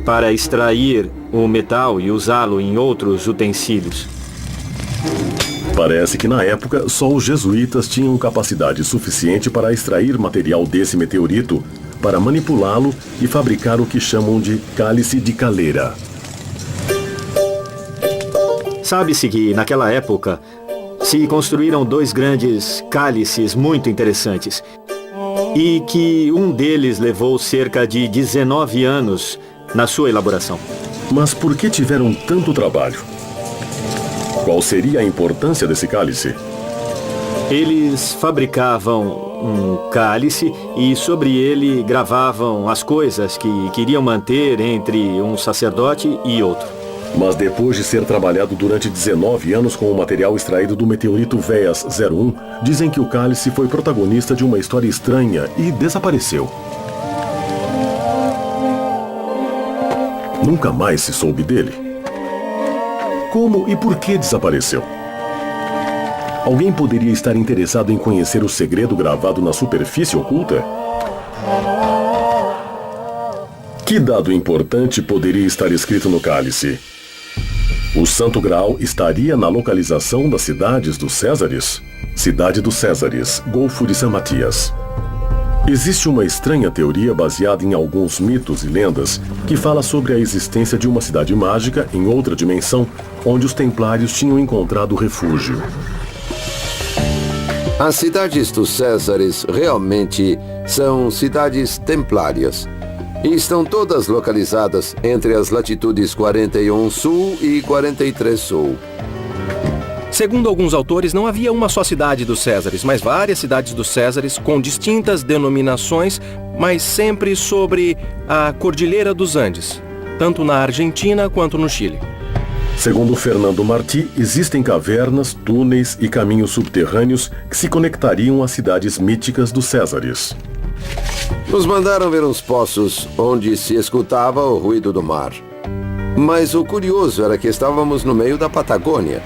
para extrair o metal e usá-lo em outros utensílios. Parece que na época só os jesuítas tinham capacidade suficiente para extrair material desse meteorito, para manipulá-lo e fabricar o que chamam de cálice de caleira. Sabe-se que, naquela época, se construíram 2 grandes cálices muito interessantes e que um deles levou cerca de 19 anos na sua elaboração. Mas por que tiveram tanto trabalho? Qual seria a importância desse cálice? Eles fabricavam um cálice e sobre ele gravavam as coisas que queriam manter entre um sacerdote e outro. Mas depois de ser trabalhado durante 19 anos com o material extraído do meteorito VEAS 01, dizem que o cálice foi protagonista de uma história estranha e desapareceu. Nunca mais se soube dele. Como e por que desapareceu? Alguém poderia estar interessado em conhecer o segredo gravado na superfície oculta? Que dado importante poderia estar escrito no cálice? O Santo Graal estaria na localização das cidades dos Césares? Cidade dos Césares, Golfo de San Matias. Existe uma estranha teoria baseada em alguns mitos e lendas que fala sobre a existência de uma cidade mágica em outra dimensão, onde os templários tinham encontrado refúgio. As cidades dos Césares realmente são cidades templárias e estão todas localizadas entre as latitudes 41 Sul e 43 Sul. Segundo alguns autores, não havia uma só cidade dos Césares, mas várias cidades dos Césares com distintas denominações, mas sempre sobre a Cordilheira dos Andes, tanto na Argentina quanto no Chile. Segundo Fernando Martí, existem cavernas, túneis e caminhos subterrâneos que se conectariam às cidades míticas dos Césares. Nos mandaram ver uns poços onde se escutava o ruído do mar. Mas o curioso era que estávamos no meio da Patagônia.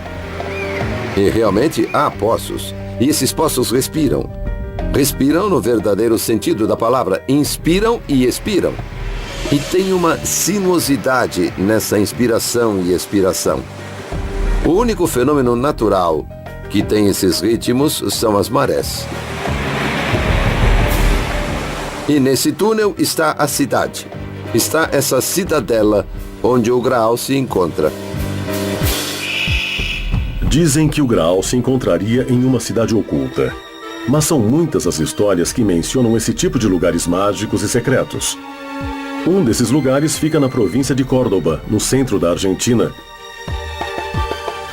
E realmente há poços. E esses poços respiram. Respiram no verdadeiro sentido da palavra. Inspiram e expiram. E tem uma sinuosidade nessa inspiração e expiração. O único fenômeno natural que tem esses ritmos são as marés. E nesse túnel está a cidade. Está essa cidadela onde o Graal se encontra. Dizem que o Graal se encontraria em uma cidade oculta. Mas são muitas as histórias que mencionam esse tipo de lugares mágicos e secretos. Um desses lugares fica na província de Córdoba, no centro da Argentina.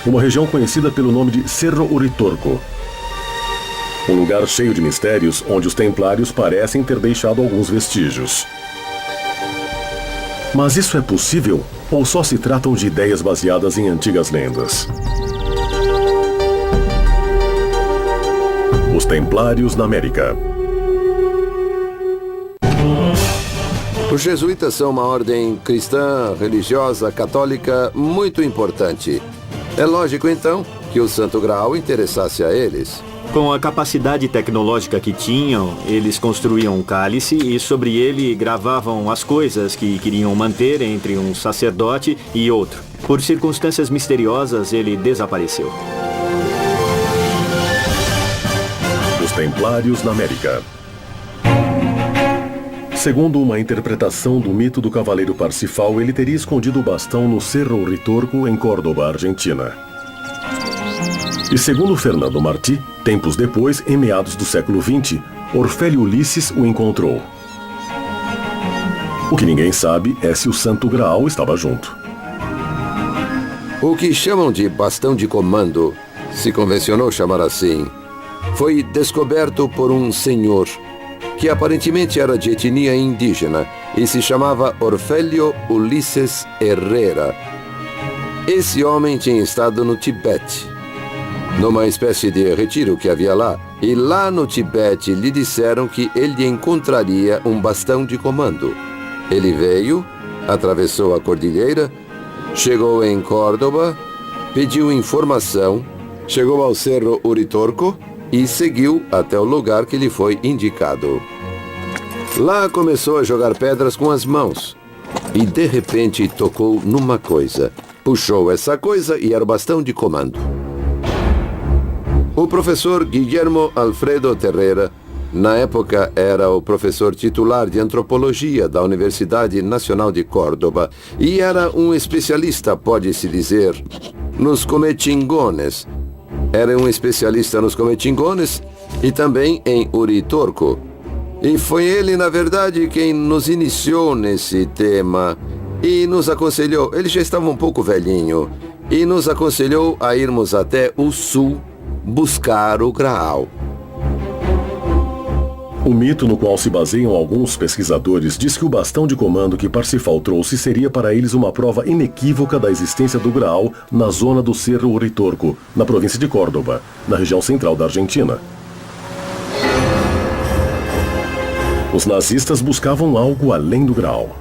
uma região conhecida pelo nome de Cerro Uritorco. Um lugar cheio de mistérios onde os templários parecem ter deixado alguns vestígios. Mas isso é possível ou só se tratam de ideias baseadas em antigas lendas? Os Templários na América. Os jesuítas são uma ordem cristã, religiosa, católica muito importante. É lógico, então, que o Santo Graal interessasse a eles. Com a capacidade tecnológica que tinham, eles construíam um cálice e sobre ele gravavam as coisas que queriam manter entre um sacerdote e outro. Por circunstâncias misteriosas, ele desapareceu. Os Templários na América. Segundo uma interpretação do mito do Cavaleiro Parsifal, ele teria escondido o bastão no Cerro Uritorco, em Córdoba, Argentina. E segundo Fernando Martí, tempos depois, em meados do século XX, Orfélio Ulisses o encontrou. O que ninguém sabe é se o Santo Graal estava junto. O que chamam de bastão de comando, se convencionou chamar assim, foi descoberto por um senhor que aparentemente era de etnia indígena e se chamava Orfélio Ulisses Herrera. Esse homem tinha estado no Tibete, numa espécie de retiro que havia lá, e lá no Tibete lhe disseram que ele encontraria um bastão de comando. Ele veio, atravessou a cordilheira, chegou em Córdoba, pediu informação, chegou ao Cerro Uritorco e seguiu até o lugar que lhe foi indicado. Lá começou a jogar pedras com as mãos e de repente tocou numa coisa. Puxou essa coisa e era o bastão de comando. O professor Guillermo Alfredo Terrera, na época era o professor titular de antropologia da Universidade Nacional de Córdoba e era um especialista, pode-se dizer, nos cometingones. Era um especialista nos cometingones e também em Uritorco. E foi ele, na verdade, quem nos iniciou nesse tema e nos aconselhou, ele já estava um pouco velhinho, e nos aconselhou a irmos até o sul buscar o Graal. O mito no qual se baseiam alguns pesquisadores diz que o bastão de comando que Parsifal trouxe seria para eles uma prova inequívoca da existência do Graal na zona do Cerro Uritorco, na província de Córdoba, na região central da Argentina. Os nazistas buscavam algo além do Graal.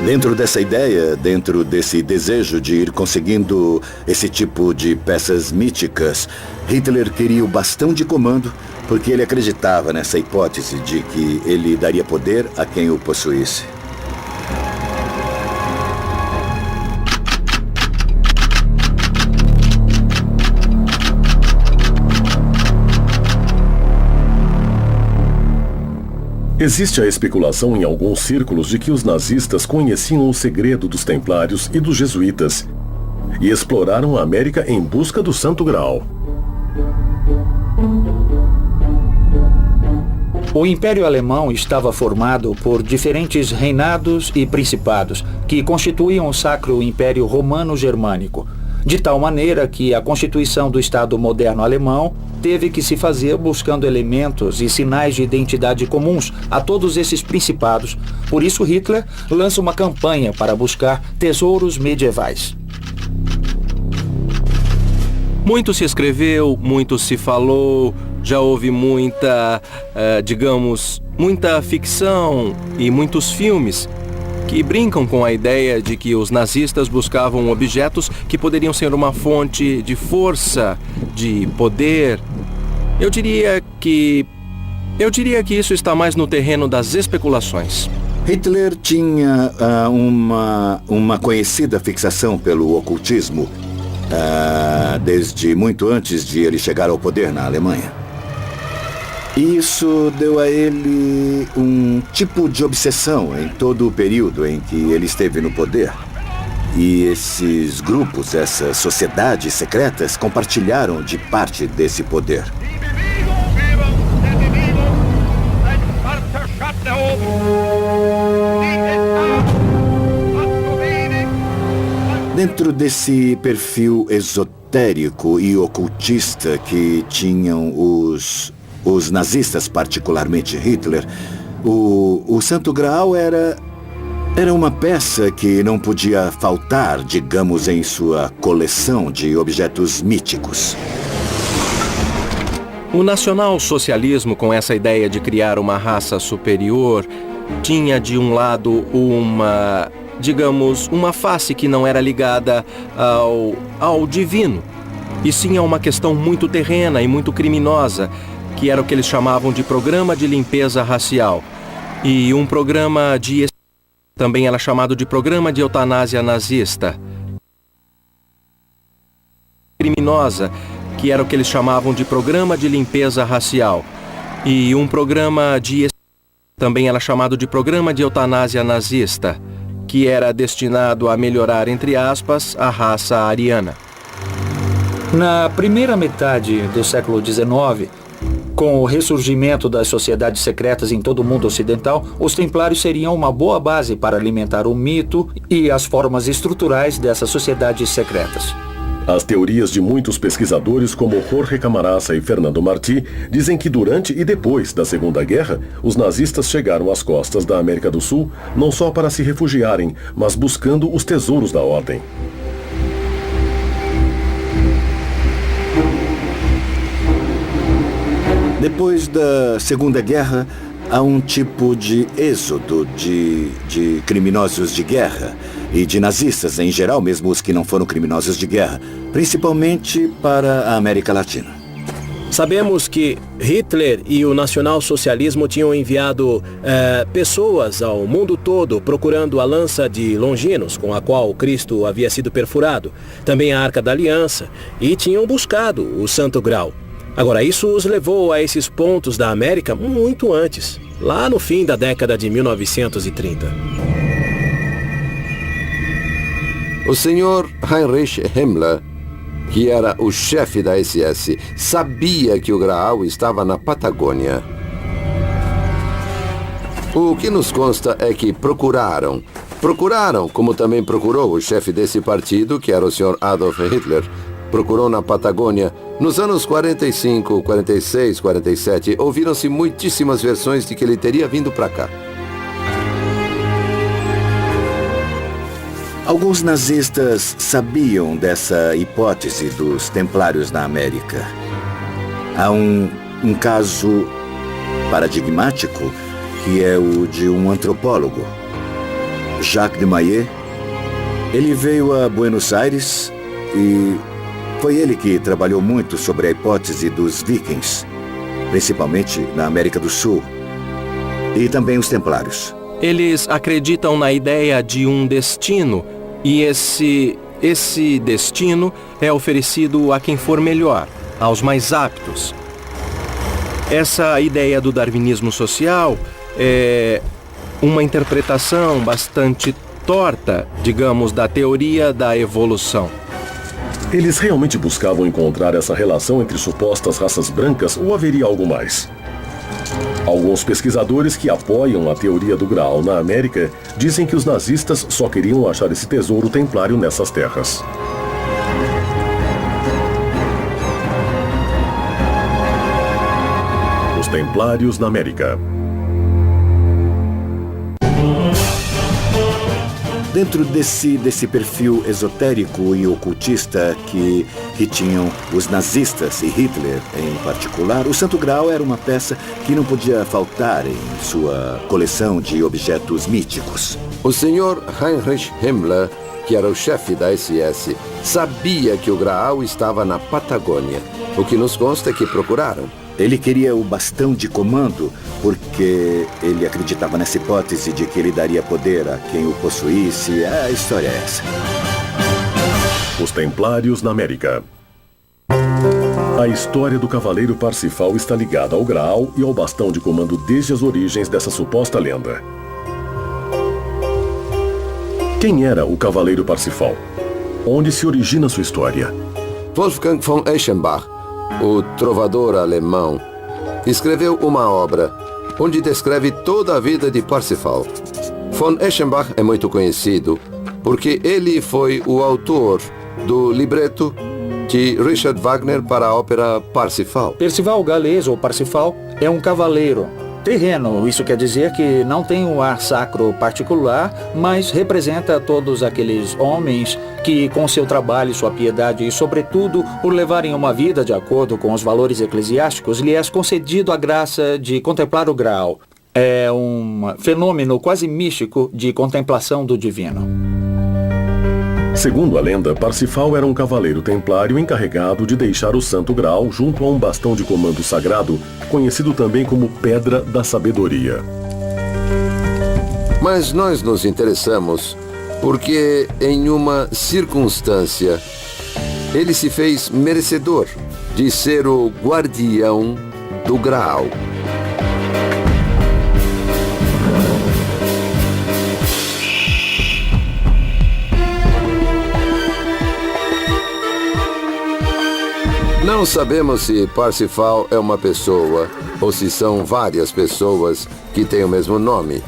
Dentro dessa ideia, dentro desse desejo de ir conseguindo esse tipo de peças míticas, Hitler queria o bastão de comando porque ele acreditava nessa hipótese de que ele daria poder a quem o possuísse. Existe a especulação em alguns círculos de que os nazistas conheciam o segredo dos templários e dos jesuítas e exploraram a América em busca do Santo Graal. O Império Alemão estava formado por diferentes reinados e principados que constituíam o Sacro Império Romano-Germânico, de tal maneira que a constituição do Estado moderno alemão teve que se fazer buscando elementos e sinais de identidade comuns a todos esses principados. Por isso Hitler lança uma campanha para buscar tesouros medievais. Muito se escreveu, muito se falou, já houve muita, muita ficção e muitos filmes que brincam com a ideia de que os nazistas buscavam objetos que poderiam ser uma fonte de força, de poder. Eu diria que isso está mais no terreno das especulações. Hitler tinha uma conhecida fixação pelo ocultismo desde muito antes de ele chegar ao poder na Alemanha. Isso deu a ele um tipo de obsessão em todo o período em que ele esteve no poder. E esses grupos, essas sociedades secretas, compartilharam de parte desse poder. Dentro desse perfil esotérico, esotérico e ocultista que tinham os nazistas, particularmente Hitler, o Santo Graal era uma peça que não podia faltar, digamos, em sua coleção de objetos míticos. O nacional-socialismo, com essa ideia de criar uma raça superior, tinha de um lado uma face que não era ligada ao divino, e sim a uma questão muito terrena e muito criminosa, que era o que eles chamavam de programa de limpeza racial. E um programa também era chamado de programa de eutanásia nazista. Criminosa, que era o que eles chamavam de programa de limpeza racial. E um programa também era chamado de programa de eutanásia nazista, que era destinado a melhorar, entre aspas, a raça ariana. Na primeira metade do século XIX, com o ressurgimento das sociedades secretas em todo o mundo ocidental, os templários seriam uma boa base para alimentar o mito e as formas estruturais dessas sociedades secretas. As teorias de muitos pesquisadores, como Jorge Camarasa e Fernando Martí, dizem que durante e depois da Segunda Guerra, os nazistas chegaram às costas da América do Sul não só para se refugiarem, mas buscando os tesouros da ordem. Depois da Segunda Guerra, há um tipo de êxodo de criminosos de guerra e de nazistas em geral, mesmo os que não foram criminosos de guerra, principalmente para a América Latina. Sabemos que Hitler e o nacional-socialismo tinham enviado pessoas ao mundo todo procurando a lança de Longinos, com a qual Cristo havia sido perfurado, também a Arca da Aliança, e tinham buscado o Santo Graal. Agora, isso os levou a esses pontos da América muito antes, lá no fim da década de 1930. O senhor Heinrich Himmler, que era o chefe da SS, sabia que o Graal estava na Patagônia. O que nos consta é que procuraram, como também procurou o chefe desse partido, que era o senhor Adolf Hitler, procurou na Patagônia. Nos anos 45, 46, 47, ouviram-se muitíssimas versões de que ele teria vindo para cá. Alguns nazistas sabiam dessa hipótese dos templários na América. Há um caso paradigmático, que é o de um antropólogo, Jacques de Maillet. Ele veio a Buenos Aires e foi ele que trabalhou muito sobre a hipótese dos vikings, principalmente na América do Sul, e também os templários. Eles acreditam na ideia de um destino, e esse destino é oferecido a quem for melhor, aos mais aptos. Essa ideia do darwinismo social é uma interpretação bastante torta, digamos, da teoria da evolução. Eles realmente buscavam encontrar essa relação entre supostas raças brancas ou haveria algo mais? Alguns pesquisadores que apoiam a teoria do Graal na América dizem que os nazistas só queriam achar esse tesouro templário nessas terras. Os Templários na América. Dentro desse perfil esotérico e ocultista que tinham os nazistas e Hitler em particular, o Santo Graal era uma peça que não podia faltar em sua coleção de objetos míticos. O senhor Heinrich Himmler, que era o chefe da SS, sabia que o Graal estava na Patagônia. O que nos consta é que procuraram. Ele queria o bastão de comando porque ele acreditava nessa hipótese de que ele daria poder a quem o possuísse. A história é essa. Os Templários na América. A história do Cavaleiro Parsifal está ligada ao Graal e ao bastão de comando desde as origens dessa suposta lenda. Quem era o Cavaleiro Parsifal? Onde se origina sua história? Wolfgang von Eschenbach, o trovador alemão, escreveu uma obra onde descreve toda a vida de Parsifal. Von Eschenbach é muito conhecido porque ele foi o autor do libreto de Richard Wagner para a ópera Parsifal. Percival galês, ou Parsifal, é um cavaleiro terreno. Isso quer dizer que não tem um ar sacro particular, mas representa todos aqueles homens que, com seu trabalho, sua piedade e, sobretudo, por levarem uma vida de acordo com os valores eclesiásticos, lhe é concedido a graça de contemplar o Graal. É um fenômeno quase místico de contemplação do divino. Segundo a lenda, Parsifal era um cavaleiro templário encarregado de deixar o Santo Graal junto a um bastão de comando sagrado, conhecido também como Pedra da Sabedoria. Mas nós nos interessamos porque, em uma circunstância, ele se fez merecedor de ser o guardião do Graal. Não sabemos se Parsifal é uma pessoa ou se são várias pessoas que têm o mesmo nome,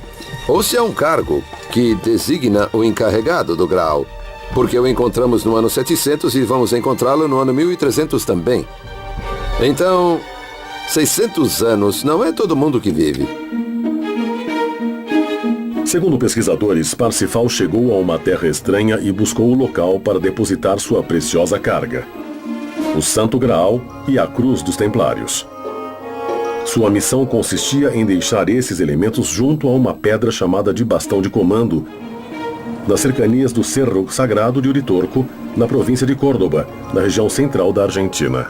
ou se é um cargo que designa o encarregado do Graal, porque o encontramos no ano 700 e vamos encontrá-lo no ano 1300 também. Então, 600 anos não é todo mundo que vive. Segundo pesquisadores, Parsifal chegou a uma terra estranha e buscou o local para depositar sua preciosa carga: o Santo Graal e a Cruz dos Templários. Sua missão consistia em deixar esses elementos junto a uma pedra chamada de Bastão de Comando, nas cercanias do Cerro Sagrado de Uritorco, na província de Córdoba, na região central da Argentina.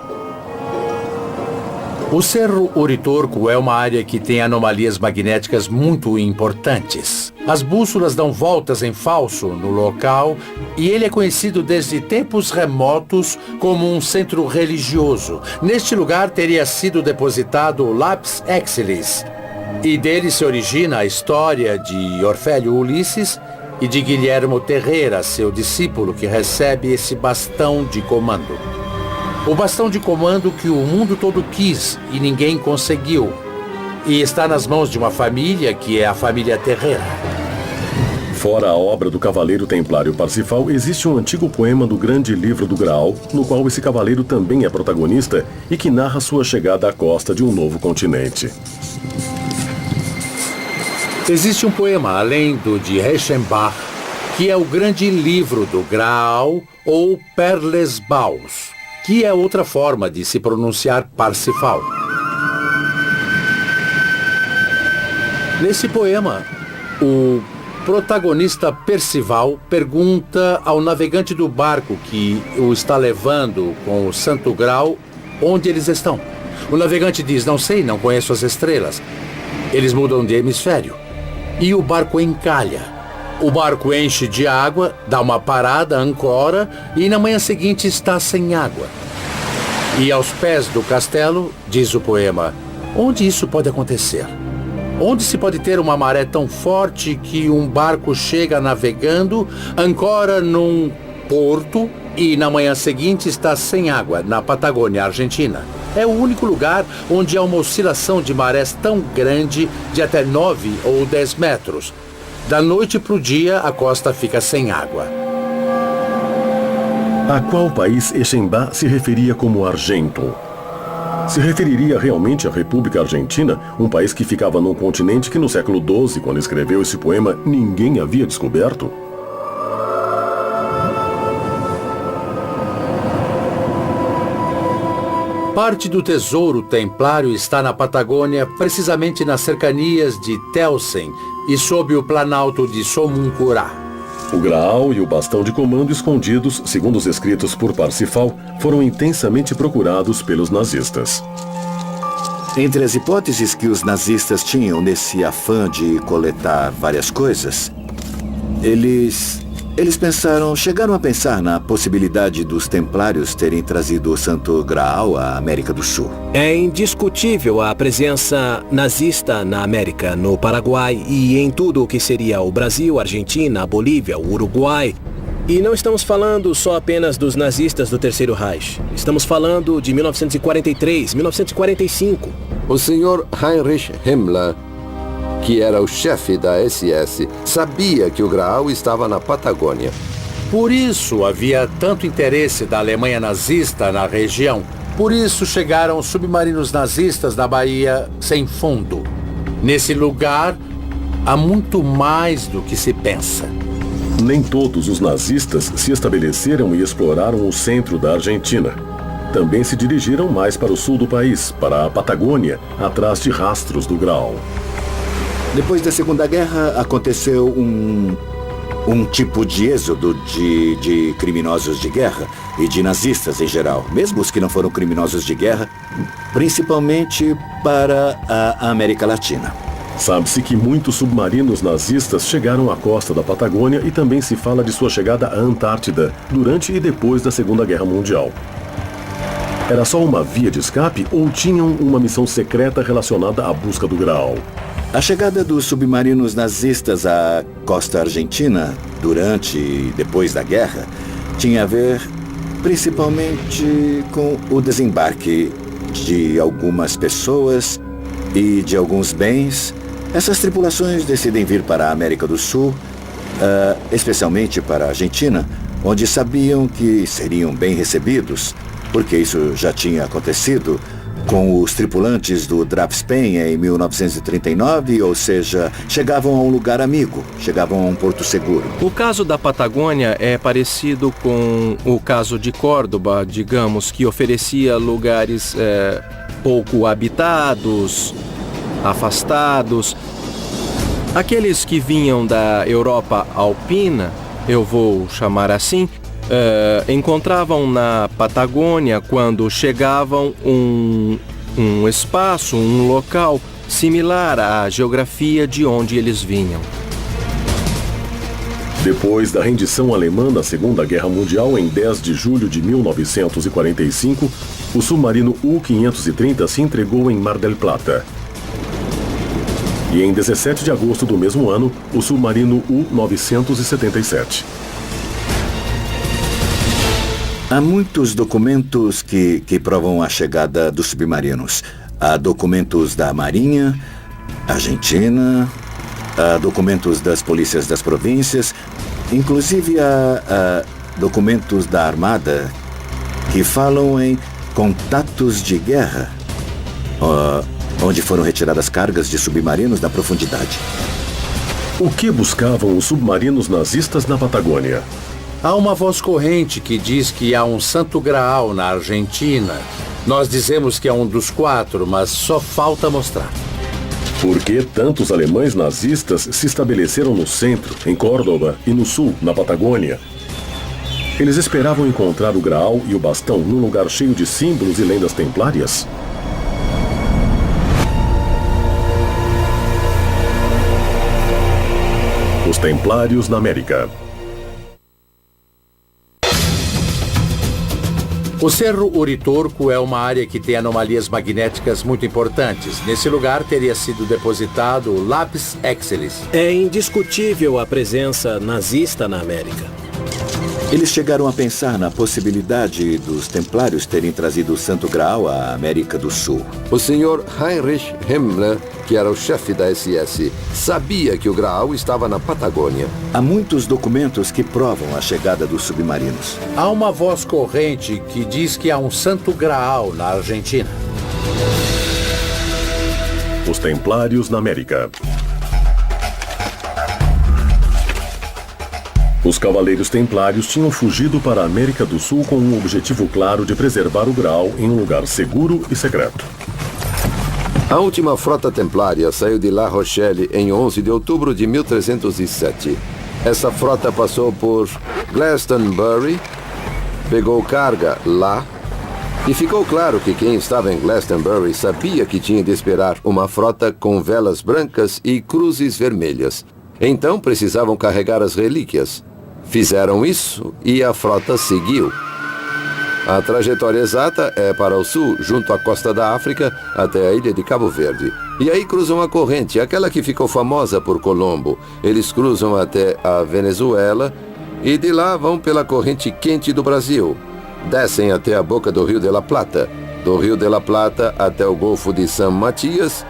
O Cerro Uritorco é uma área que tem anomalias magnéticas muito importantes. As bússolas dão voltas em falso no local e ele é conhecido desde tempos remotos como um centro religioso. Neste lugar teria sido depositado o Lapis Exilis, e dele se origina a história de Orfélio Ulisses e de Guilhermo Terreira, seu discípulo, que recebe esse bastão de comando. O bastão de comando que o mundo todo quis e ninguém conseguiu. E está nas mãos de uma família que é a família Terreira. Fora a obra do cavaleiro templário Parsifal, existe um antigo poema do Grande Livro do Graal, no qual esse cavaleiro também é protagonista e que narra sua chegada à costa de um novo continente. Existe um poema, além do de Reichenbach, que é o Grande Livro do Graal, ou Perlesbaus, que é outra forma de se pronunciar Parsifal. Nesse poema, o protagonista Percival pergunta ao navegante do barco que o está levando com o Santo Graal onde eles estão. O navegante diz: não sei, não conheço as estrelas. Eles mudam de hemisfério. E o barco encalha. O barco enche de água, dá uma parada, ancora, e na manhã seguinte está sem água. E aos pés do castelo, diz o poema, onde isso pode acontecer? Onde se pode ter uma maré tão forte que um barco chega navegando, ancora num porto e na manhã seguinte está sem água, na Patagônia, Argentina? É o único lugar onde há uma oscilação de marés tão grande, de até 9 ou 10 metros. Da noite para o dia, a costa fica sem água. A qual país Eixembá se referia como Argento? Se referiria realmente à República Argentina, um país que ficava num continente que no século XII, quando escreveu esse poema, ninguém havia descoberto? Parte do tesouro templário está na Patagônia, precisamente nas cercanias de Telsen e sob o planalto de Somuncurá. O Graal e o bastão de comando escondidos, segundo os escritos por Parsifal, foram intensamente procurados pelos nazistas. Entre as hipóteses que os nazistas tinham nesse afã de coletar várias coisas, eles chegaram a pensar na possibilidade dos templários terem trazido o Santo Graal à América do Sul. É indiscutível a presença nazista na América, no Paraguai e em tudo o que seria o Brasil, a Argentina, a Bolívia, o Uruguai. E não estamos falando só apenas dos nazistas do Terceiro Reich. Estamos falando de 1943, 1945. O senhor Heinrich Himmler, que era o chefe da SS, sabia que o Graal estava na Patagônia. Por isso havia tanto interesse da Alemanha nazista na região. Por isso chegaram submarinos nazistas na Baía Sem Fundo. Nesse lugar, há muito mais do que se pensa. Nem todos os nazistas se estabeleceram e exploraram o centro da Argentina. Também se dirigiram mais para o sul do país, para a Patagônia, atrás de rastros do Graal. Depois da Segunda Guerra, aconteceu um tipo de êxodo de criminosos de guerra e de nazistas em geral, mesmo os que não foram criminosos de guerra, principalmente para a América Latina. Sabe-se que muitos submarinos nazistas chegaram à costa da Patagônia e também se fala de sua chegada à Antártida durante e depois da Segunda Guerra Mundial. Era só uma via de escape ou tinham uma missão secreta relacionada à busca do Graal? A chegada dos submarinos nazistas à costa argentina durante e depois da guerra tinha a ver principalmente com o desembarque de algumas pessoas e de alguns bens. Essas tripulações decidem vir para a América do Sul, especialmente para a Argentina, onde sabiam que seriam bem recebidos, porque isso já tinha acontecido com os tripulantes do Drapspenha em 1939, ou seja, chegavam a um lugar amigo, chegavam a um porto seguro. O caso da Patagônia é parecido com o caso de Córdoba, digamos, que oferecia lugares pouco habitados, afastados. Aqueles que vinham da Europa alpina, eu vou chamar assim, encontravam na Patagônia, quando chegavam, um espaço, um local similar à geografia de onde eles vinham. Depois da rendição alemã na Segunda Guerra Mundial, em 10 de julho de 1945, o submarino U-530 se entregou em Mar del Plata. E em 17 de agosto do mesmo ano, o submarino U-977. Há muitos documentos que provam a chegada dos submarinos. Há documentos da Marinha Argentina, há documentos das polícias das províncias, inclusive há documentos da Armada que falam em contatos de guerra, onde foram retiradas cargas de submarinos na profundidade. O que buscavam os submarinos nazistas na Patagônia? Há uma voz corrente que diz que há um Santo Graal na Argentina. Nós dizemos que é um dos 4, mas só falta mostrar. Por que tantos alemães nazistas se estabeleceram no centro, em Córdoba, e no sul, na Patagônia? Eles esperavam encontrar o Graal e o bastão num lugar cheio de símbolos e lendas templárias? Os Templários na América. O Cerro Uritorco é uma área que tem anomalias magnéticas muito importantes. Nesse lugar teria sido depositado o Lapis Exilis. É indiscutível a presença nazista na América. Eles chegaram a pensar na possibilidade dos templários terem trazido o Santo Graal à América do Sul. O senhor Heinrich Himmler, que era o chefe da SS, sabia que o Graal estava na Patagônia. Há muitos documentos que provam a chegada dos submarinos. Há uma voz corrente que diz que há um Santo Graal na Argentina. Os Templários na América. Os Cavaleiros Templários tinham fugido para a América do Sul com um objetivo claro de preservar o Graal em um lugar seguro e secreto. A última frota templária saiu de La Rochelle em 11 de outubro de 1307. Essa frota passou por Glastonbury, pegou carga lá, e ficou claro que quem estava em Glastonbury sabia que tinha de esperar uma frota com velas brancas e cruzes vermelhas. Então precisavam carregar as relíquias. Fizeram isso e a frota seguiu. A trajetória exata é para o sul, junto à costa da África, até a ilha de Cabo Verde. E aí cruzam a corrente, aquela que ficou famosa por Colombo. Eles cruzam até a Venezuela e de lá vão pela corrente quente do Brasil. Descem até a boca do Rio de la Plata. Do Rio de la Plata até o Golfo de San Matias,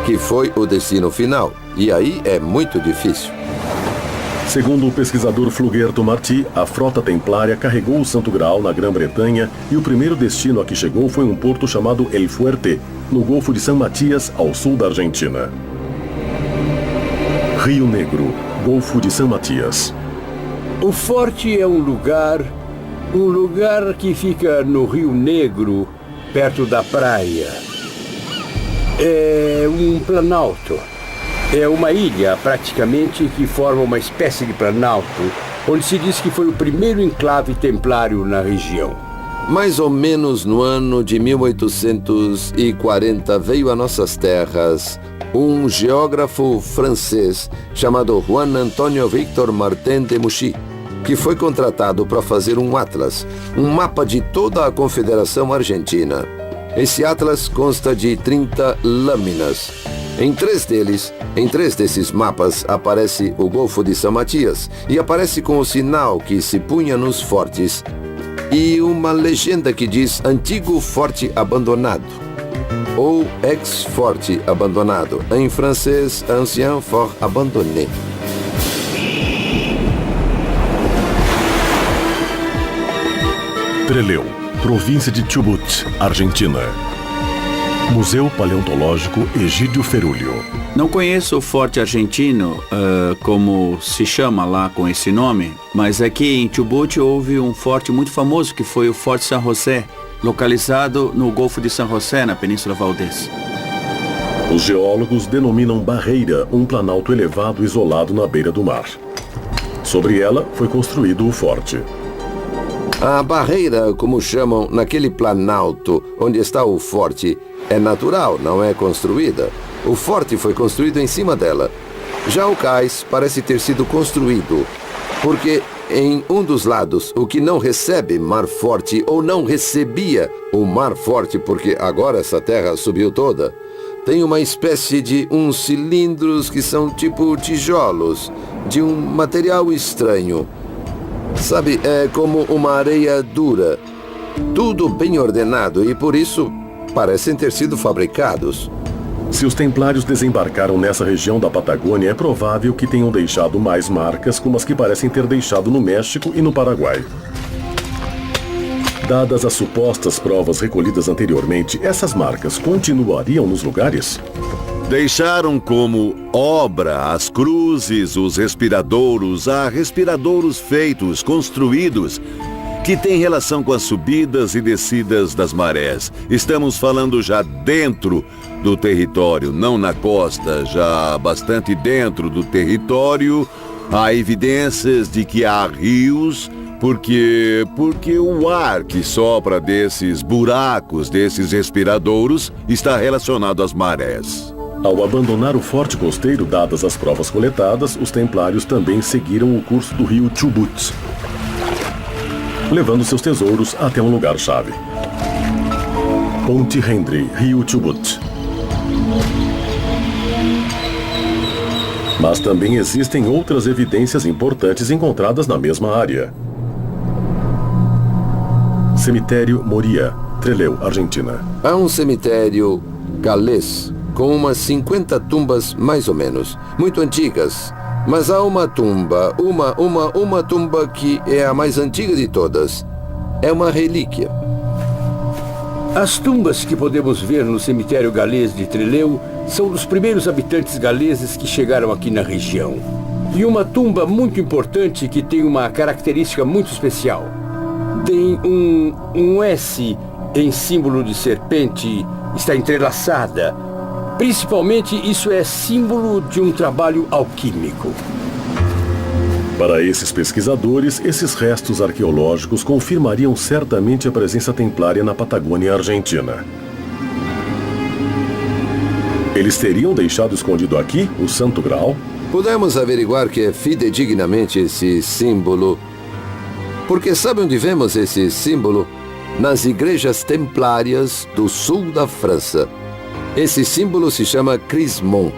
que foi o destino final. E aí é muito difícil. Segundo o pesquisador Fluguerto Martí, a frota templária carregou o Santo Graal na Grã-Bretanha e o primeiro destino a que chegou foi um porto chamado El Fuerte, no Golfo de San Matías, ao sul da Argentina. Rio Negro, Golfo de San Matías. O forte é um lugar que fica no Rio Negro, perto da praia. É um planalto. É uma ilha, praticamente, que forma uma espécie de planalto, onde se diz que foi o primeiro enclave templário na região. Mais ou menos no ano de 1840 veio a nossas terras um geógrafo francês chamado Juan Antonio Victor Martin de Mouchy, que foi contratado para fazer um atlas, um mapa de toda a Confederação Argentina. Esse atlas consta de 30 lâminas. Em três desses mapas, aparece o Golfo de San Matías e aparece com o sinal que se punha nos fortes e uma legenda que diz Antigo Forte Abandonado ou Ex-Forte Abandonado, em francês Ancien Fort Abandonné. Trelew, província de Chubut, Argentina. Museu Paleontológico Egídio Ferulho. Não conheço o Forte Argentino, como se chama lá com esse nome, mas aqui em Chubut houve um forte muito famoso que foi o Forte San José, localizado no Golfo de San José, na Península Valdez. Os geólogos denominam barreira um planalto elevado isolado na beira do mar. Sobre ela foi construído o forte. A barreira, como chamam naquele planalto onde está o forte, é natural, não é construída. O forte foi construído em cima dela. Já o cais parece ter sido construído, porque em um dos lados, o que não recebe mar forte, ou não recebia o mar forte, porque agora essa terra subiu toda, tem uma espécie de uns cilindros que são tipo tijolos, de um material estranho. Sabe, é como uma areia dura. Tudo bem ordenado e, por isso, parecem ter sido fabricados. Se os templários desembarcaram nessa região da Patagônia, é provável que tenham deixado mais marcas como as que parecem ter deixado no México e no Paraguai. Dadas as supostas provas recolhidas anteriormente, essas marcas continuariam nos lugares? Deixaram como obra as cruzes, os respiradouros, há respiradouros feitos, construídos, que têm relação com as subidas e descidas das marés. Estamos falando já dentro do território, não na costa, já bastante dentro do território. Há evidências de que há rios, porque o ar que sopra desses buracos, desses respiradouros, está relacionado às marés. Ao abandonar o forte costeiro, dadas as provas coletadas, os templários também seguiram o curso do rio Chubut, levando seus tesouros até um lugar-chave. Ponte Henry, rio Chubut. Mas também existem outras evidências importantes encontradas na mesma área. Cemitério Moria, Trelew, Argentina. Há um cemitério galês com umas 50 tumbas mais ou menos, muito antigas. Mas há uma tumba, uma tumba que é a mais antiga de todas. É uma relíquia. As tumbas que podemos ver no cemitério galês de Trelew são dos primeiros habitantes galeses que chegaram aqui na região. E uma tumba muito importante que tem uma característica muito especial. Tem um S em símbolo de serpente, está entrelaçada. Principalmente, isso é símbolo de um trabalho alquímico. Para esses pesquisadores, esses restos arqueológicos confirmariam certamente a presença templária na Patagônia Argentina. Eles teriam deixado escondido aqui o Santo Graal? Podemos averiguar que é fidedignamente esse símbolo. Porque sabe onde vemos esse símbolo? Nas igrejas templárias do sul da França. Esse símbolo se chama crismon.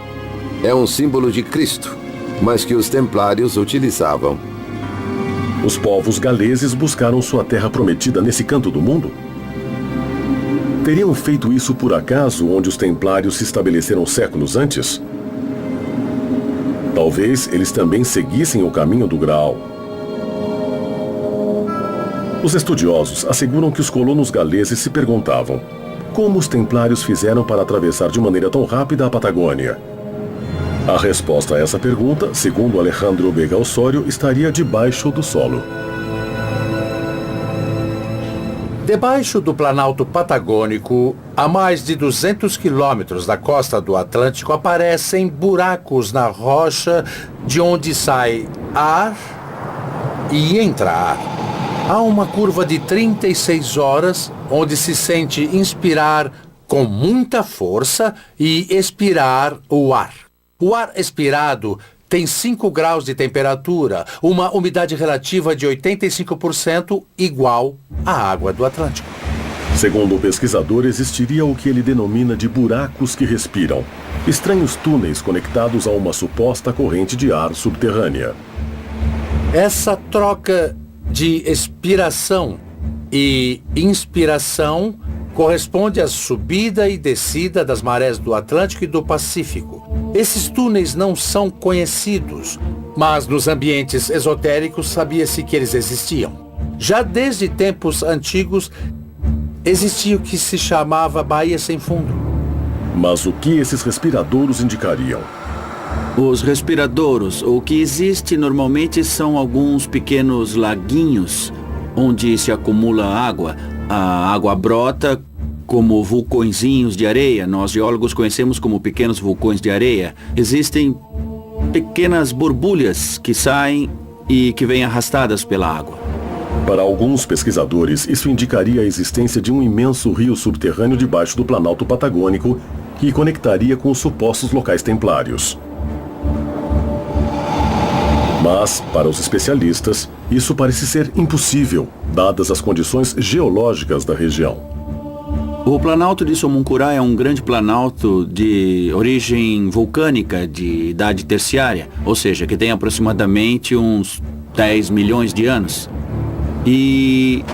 É um símbolo de Cristo, mas que os templários utilizavam. Os povos galeses buscaram sua terra prometida nesse canto do mundo? Teriam feito isso por acaso onde os templários se estabeleceram séculos antes? Talvez eles também seguissem o caminho do Graal. Os estudiosos asseguram que os colonos galeses se perguntavam como os templários fizeram para atravessar de maneira tão rápida a Patagônia. A resposta a essa pergunta, segundo Alejandro Vega Osório, estaria debaixo do solo. Debaixo do Planalto Patagônico, a mais de 200 quilômetros da costa do Atlântico, aparecem buracos na rocha de onde sai ar e entra ar. Há uma curva de 36 horas, onde se sente inspirar com muita força e expirar o ar. O ar expirado tem 5 graus de temperatura, uma umidade relativa de 85%, igual à água do Atlântico. Segundo o pesquisador, existiria o que ele denomina de buracos que respiram, estranhos túneis conectados a uma suposta corrente de ar subterrânea. Essa troca de expiração e inspiração corresponde à subida e descida das marés do Atlântico e do Pacífico. Esses túneis não são conhecidos, mas nos ambientes esotéricos sabia-se que eles existiam. Já desde tempos antigos, existia o que se chamava Baía Sem Fundo. Mas o que esses respiradouros indicariam? Os respiradouros, o que existe normalmente são alguns pequenos laguinhos onde se acumula água. A água brota como vulcõezinhos de areia. Nós geólogos conhecemos como pequenos vulcões de areia. Existem pequenas borbulhas que saem e que vêm arrastadas pela água. Para alguns pesquisadores, isso indicaria a existência de um imenso rio subterrâneo debaixo do Planalto Patagônico que conectaria com os supostos locais templários. Mas, para os especialistas, isso parece ser impossível, dadas as condições geológicas da região. O Planalto de Somuncurá é um grande planalto de origem vulcânica de idade terciária, ou seja, que tem aproximadamente uns 10 milhões de anos. E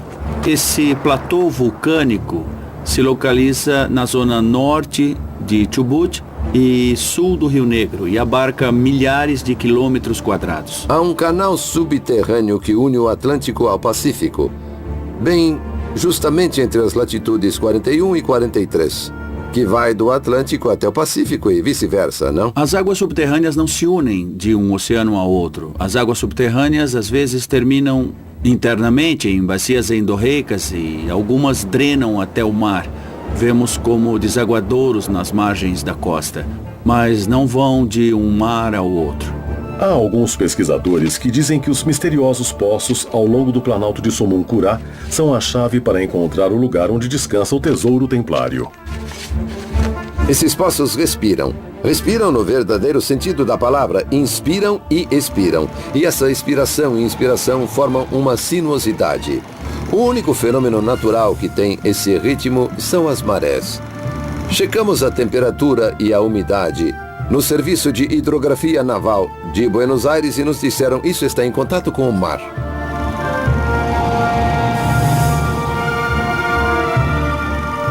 esse platô vulcânico se localiza na zona norte de Chubut e sul do Rio Negro e abarca milhares de quilômetros quadrados. Há um canal subterrâneo que une o Atlântico ao Pacífico, bem justamente entre as latitudes 41 e 43, que vai do Atlântico até o Pacífico e vice-versa, não? As águas subterrâneas não se unem de um oceano ao outro. As águas subterrâneas às vezes terminam internamente em bacias endorreicas e algumas drenam até o mar. Vemos como desaguadouros nas margens da costa, mas não vão de um mar ao outro. Há alguns pesquisadores que dizem que os misteriosos poços ao longo do Planalto de Somuncurá são a chave para encontrar o lugar onde descansa o tesouro templário. Esses poços respiram. Respiram no verdadeiro sentido da palavra, inspiram e expiram. E essa expiração e inspiração formam uma sinuosidade. O único fenômeno natural que tem esse ritmo são as marés. Checamos a temperatura e a umidade no Serviço de Hidrografia Naval de Buenos Aires e nos disseram isso está em contato com o mar.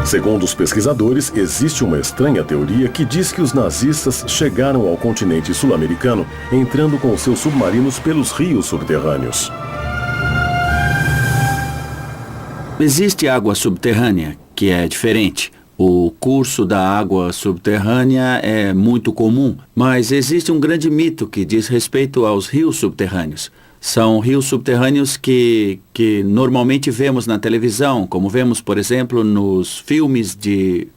Segundo os pesquisadores, existe uma estranha teoria que diz que os nazistas chegaram ao continente sul-americano entrando com seus submarinos pelos rios subterrâneos. Existe água subterrânea, que é diferente. O curso da água subterrânea é muito comum, mas existe um grande mito que diz respeito aos rios subterrâneos. São rios subterrâneos que normalmente vemos na televisão, como vemos, por exemplo, nos filmes de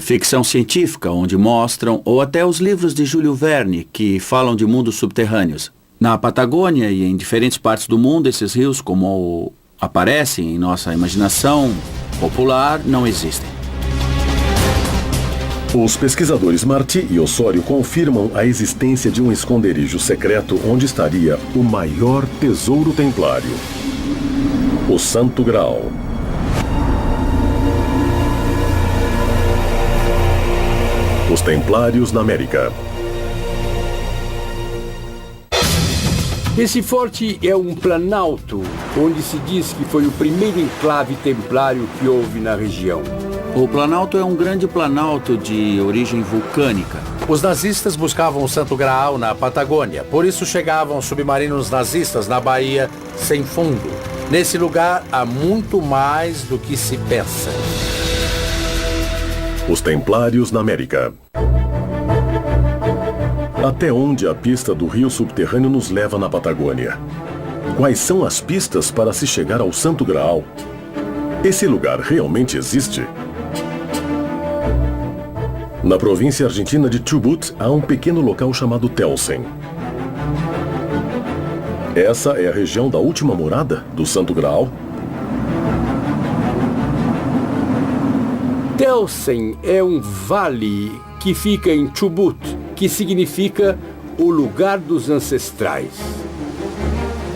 ficção científica, onde mostram, ou até os livros de Júlio Verne, que falam de mundos subterrâneos. Na Patagônia e em diferentes partes do mundo, esses rios, como aparecem em nossa imaginação popular, não existem. Os pesquisadores Martí e Osório confirmam a existência de um esconderijo secreto onde estaria o maior tesouro templário, o Santo Graal. Os Templários na América. Esse forte é um planalto, onde se diz que foi o primeiro enclave templário que houve na região. O Planalto é um grande planalto de origem vulcânica. Os nazistas buscavam o Santo Graal na Patagônia, por isso chegavam submarinos nazistas na Baía Sem Fundo. Nesse lugar há muito mais do que se pensa. Os Templários na América. Até onde a pista do rio subterrâneo nos leva na Patagônia? Quais são as pistas para se chegar ao Santo Graal? Esse lugar realmente existe? Na província argentina de Chubut, há um pequeno local chamado Telsen. Essa é a região da última morada do Santo Graal? Telsen é um vale que fica em Chubut, que significa o lugar dos ancestrais.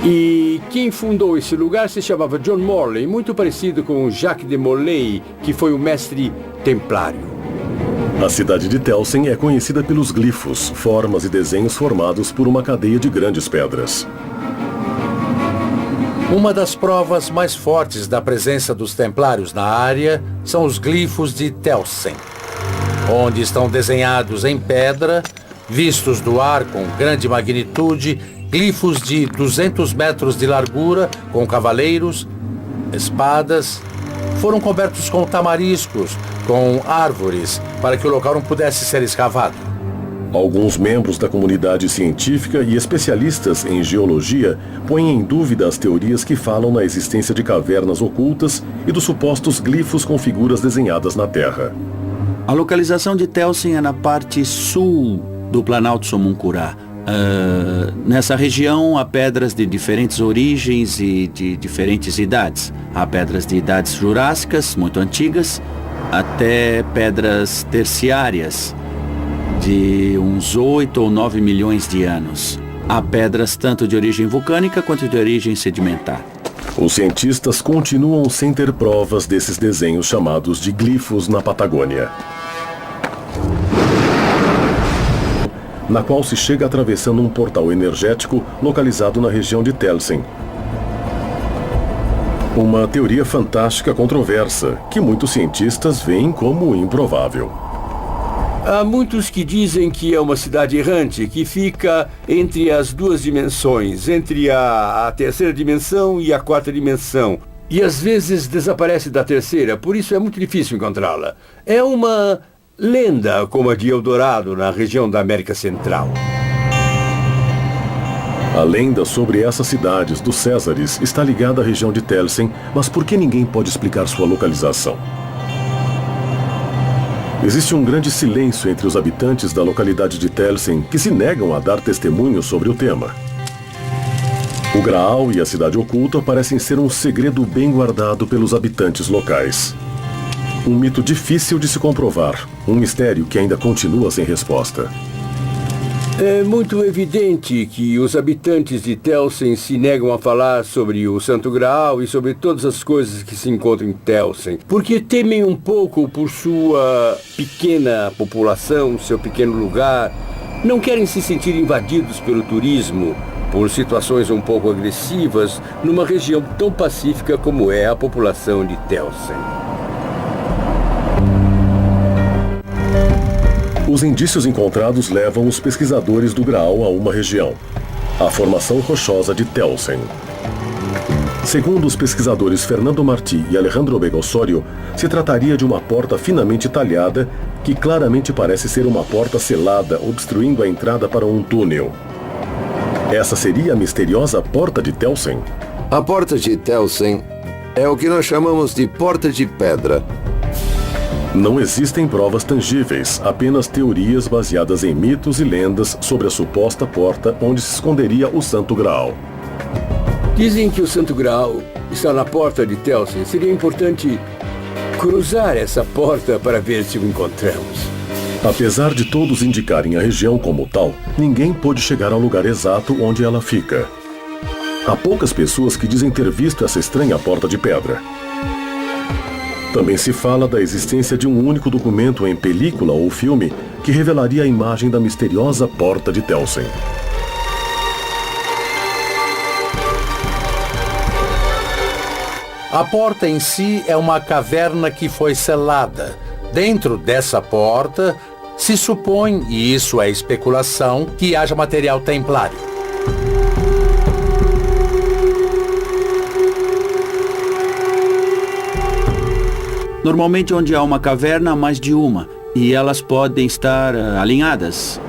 E quem fundou esse lugar se chamava John Morley, muito parecido com Jacques de Molay, que foi o mestre templário. A cidade de Telsen é conhecida pelos glifos, formas e desenhos formados por uma cadeia de grandes pedras. Uma das provas mais fortes da presença dos templários na área são os glifos de Telsen, onde estão desenhados em pedra, vistos do ar com grande magnitude, glifos de 200 metros de largura com cavaleiros, espadas. Foram cobertos com tamariscos, com árvores, para que o local não pudesse ser escavado. Alguns membros da comunidade científica e especialistas em geologia põem em dúvida as teorias que falam na existência de cavernas ocultas e dos supostos glifos com figuras desenhadas na Terra. A localização de Telsen é na parte sul do Planalto Somuncurá. Nessa região há pedras de diferentes origens e de diferentes idades. Há pedras de idades jurássicas, muito antigas, até pedras terciárias, de uns 8 ou 9 milhões de anos. Há pedras tanto de origem vulcânica quanto de origem sedimentar. Os cientistas continuam sem ter provas desses desenhos chamados de glifos na Patagônia, na qual se chega atravessando um portal energético localizado na região de Telsen. Uma teoria fantástica controversa, que muitos cientistas veem como improvável. Há muitos que dizem que é uma cidade errante, que fica entre as duas dimensões, entre a terceira dimensão e a quarta dimensão. E às vezes desaparece da terceira, por isso é muito difícil encontrá-la. É uma lenda como a de Eldorado, na região da América Central. A lenda sobre essas cidades dos Césares está ligada à região de Telsen, mas por que ninguém pode explicar sua localização? Existe um grande silêncio entre os habitantes da localidade de Telsen que se negam a dar testemunho sobre o tema. O Graal e a cidade oculta parecem ser um segredo bem guardado pelos habitantes locais. Um mito difícil de se comprovar, um mistério que ainda continua sem resposta. É muito evidente que os habitantes de Telsen se negam a falar sobre o Santo Graal e sobre todas as coisas que se encontram em Telsen, porque temem um pouco por sua pequena população, seu pequeno lugar, não querem se sentir invadidos pelo turismo, por situações um pouco agressivas, numa região tão pacífica como é a população de Telsen. Os indícios encontrados levam os pesquisadores do Graal a uma região, a formação rochosa de Telsen. Segundo os pesquisadores Fernando Martí e Alejandro Begossorio, se trataria de uma porta finamente talhada que claramente parece ser uma porta selada, obstruindo a entrada para um túnel. Essa seria a misteriosa Porta de Telsen? A Porta de Telsen é o que nós chamamos de Porta de Pedra. Não existem provas tangíveis, apenas teorias baseadas em mitos e lendas sobre a suposta porta onde se esconderia o Santo Graal. Dizem que o Santo Graal está na Porta de Telsen. Seria importante cruzar essa porta para ver se o encontramos. Apesar de todos indicarem a região como tal, ninguém pôde chegar ao lugar exato onde ela fica. Há poucas pessoas que dizem ter visto essa estranha porta de pedra. Também se fala da existência de um único documento em película ou filme que revelaria a imagem da misteriosa Porta de Telsen. A porta em si é uma caverna que foi selada. Dentro dessa porta Se supõe, e isso é especulação, que haja material templário. Normalmente onde há uma caverna, há mais de uma, e elas podem estar alinhadas.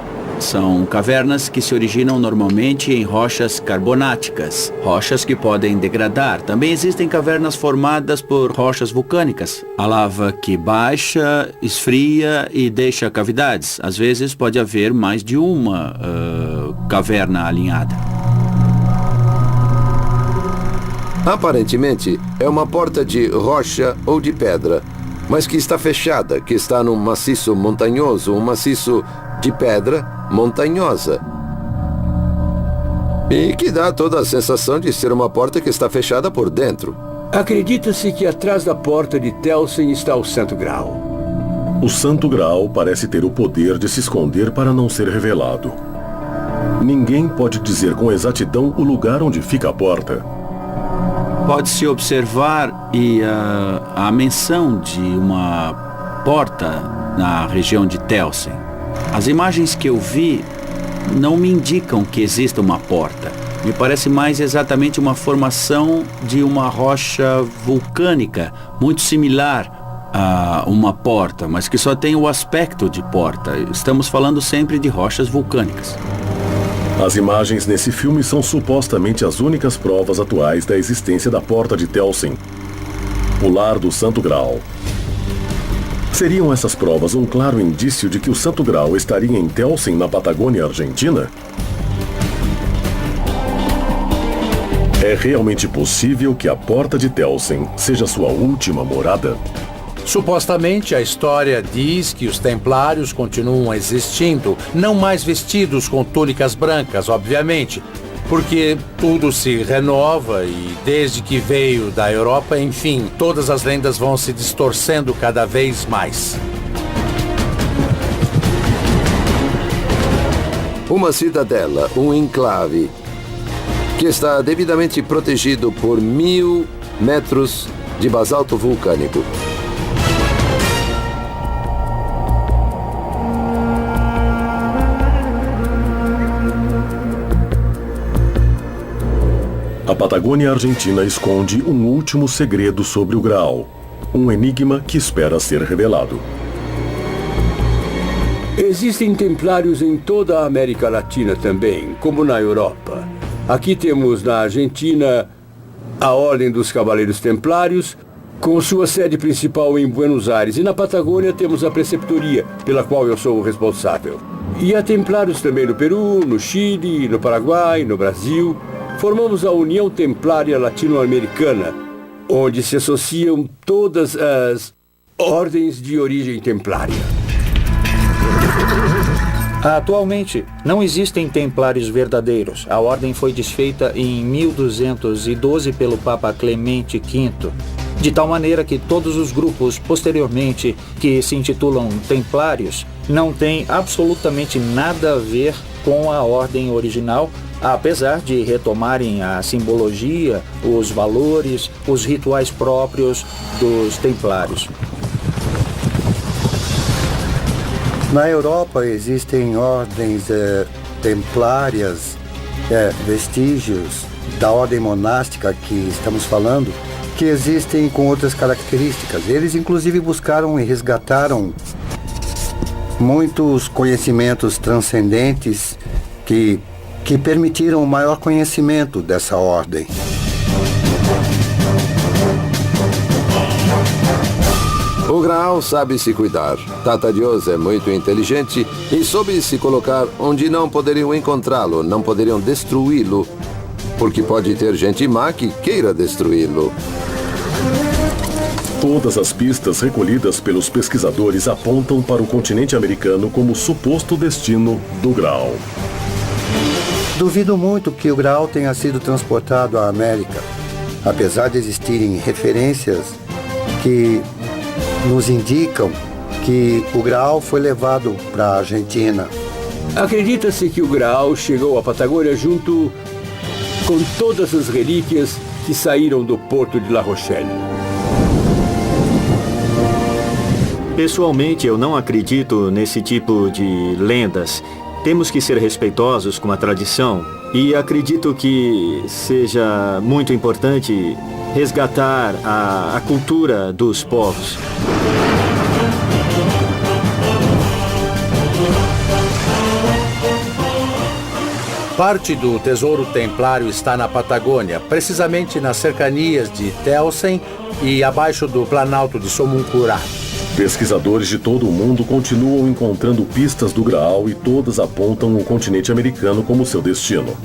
São cavernas que se originam normalmente em rochas carbonáticas, rochas que podem degradar. Também existem cavernas formadas por rochas vulcânicas. A lava que baixa, esfria e deixa cavidades. Às vezes pode haver mais de uma caverna alinhada. Aparentemente, é uma porta de rocha ou de pedra, mas que está fechada, que está num maciço montanhoso, um maciço de pedra montanhosa. E que dá toda a sensação de ser uma porta que está fechada por dentro. Acredita-se que atrás da porta de Telsen está o Santo Graal. O Santo Graal parece ter o poder de se esconder para não ser revelado. Ninguém pode dizer com exatidão o lugar onde fica a porta. Pode-se observar a menção de uma porta na região de Telsen. As imagens que eu vi não me indicam que exista uma porta. Me parece mais exatamente uma formação de uma rocha vulcânica, muito similar a uma porta, mas que só tem o aspecto de porta. Estamos falando sempre de rochas vulcânicas. As imagens nesse filme são supostamente as únicas provas atuais da existência da Porta de Telsen, o lar do Santo Graal. Seriam essas provas um claro indício de que o Santo Graal estaria em Telsen, na Patagônia Argentina? É realmente possível que a Porta de Telsen seja sua última morada? Supostamente, a história diz que os templários continuam existindo, não mais vestidos com túnicas brancas, obviamente, porque tudo se renova e desde que veio da Europa, enfim, todas as lendas vão se distorcendo cada vez mais. Uma cidadela, um enclave, que está devidamente protegido por 1000 metros de basalto vulcânico. A Patagônia Argentina esconde um último segredo sobre o Graal, um enigma que espera ser revelado. Existem templários em toda a América Latina também, como na Europa. Aqui temos na Argentina a Ordem dos Cavaleiros Templários, com sua sede principal em Buenos Aires. E na Patagônia temos a Preceptoria, pela qual eu sou o responsável. E há templários também no Peru, no Chile, no Paraguai, no Brasil. Formamos a União Templária Latino-Americana, onde se associam todas as ordens de origem templária. Atualmente, não existem templários verdadeiros. A ordem foi desfeita em 1212 pelo Papa Clemente V, de tal maneira que todos os grupos posteriormente que se intitulam templários não têm absolutamente nada a ver com a ordem original, apesar de retomarem a simbologia, os valores, os rituais próprios dos templários. Na Europa existem ordens templárias, vestígios da ordem monástica que estamos falando, que existem com outras características. Eles inclusive buscaram e resgataram muitos conhecimentos transcendentes que permitiram o maior conhecimento dessa ordem. O Graal sabe se cuidar. Tata Dios é muito inteligente e soube se colocar onde não poderiam encontrá-lo, não poderiam destruí-lo, porque pode ter gente má que queira destruí-lo. Todas as pistas recolhidas pelos pesquisadores apontam para o continente americano como suposto destino do Graal. Duvido muito que o Graal tenha sido transportado à América, apesar de existirem referências que nos indicam que o Graal foi levado para a Argentina. Acredita-se que o Graal chegou à Patagônia junto com todas as relíquias que saíram do porto de La Rochelle. Pessoalmente, eu não acredito nesse tipo de lendas. Temos que ser respeitosos com a tradição e acredito que seja muito importante resgatar a cultura dos povos. Parte do tesouro templário está na Patagônia, precisamente nas cercanias de Telsen e abaixo do Planalto de Somuncurá. Pesquisadores de todo o mundo continuam encontrando pistas do Graal e todas apontam o continente americano como seu destino.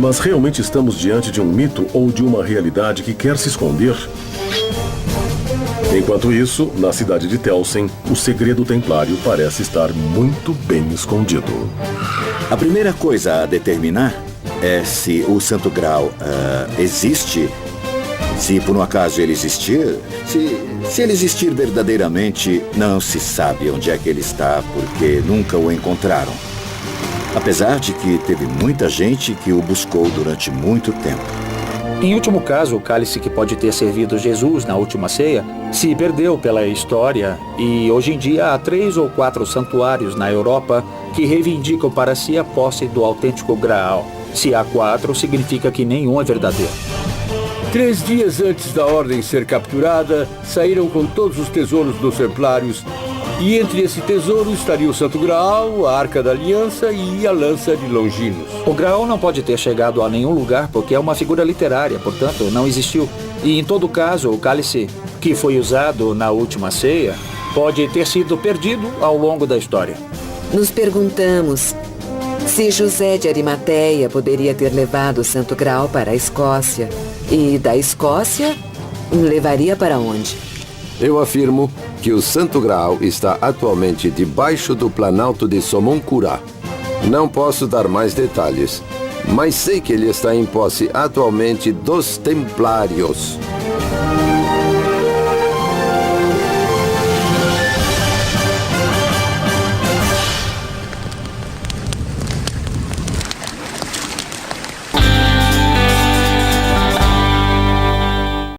Mas realmente estamos diante de um mito ou de uma realidade que quer se esconder? Enquanto isso, na cidade de Telsen, o segredo templário parece estar muito bem escondido. A primeira coisa a determinar é se o Santo Graal existe, se por um acaso ele existir, se ele existir verdadeiramente, não se sabe onde é que ele está, porque nunca o encontraram. Apesar de que teve muita gente que o buscou durante muito tempo. Em último caso, o cálice que pode ter servido Jesus na última ceia se perdeu pela história e hoje em dia há 3 ou 4 santuários na Europa que reivindicam para si a posse do autêntico Graal. Se há 4, significa que nenhum é verdadeiro. 3 dias antes da ordem ser capturada, saíram com todos os tesouros dos templários. E entre esse tesouro estaria o Santo Graal, a Arca da Aliança e a lança de Longinos. O Graal não pode ter chegado a nenhum lugar porque é uma figura literária, portanto, não existiu. E em todo caso, o cálice que foi usado na última ceia pode ter sido perdido ao longo da história. Nos perguntamos se José de Arimateia poderia ter levado o Santo Graal para a Escócia. E da Escócia, levaria para onde? Eu afirmo que o Santo Graal está atualmente debaixo do Planalto de Somuncurá. Não posso dar mais detalhes, mas sei que ele está em posse atualmente dos Templários.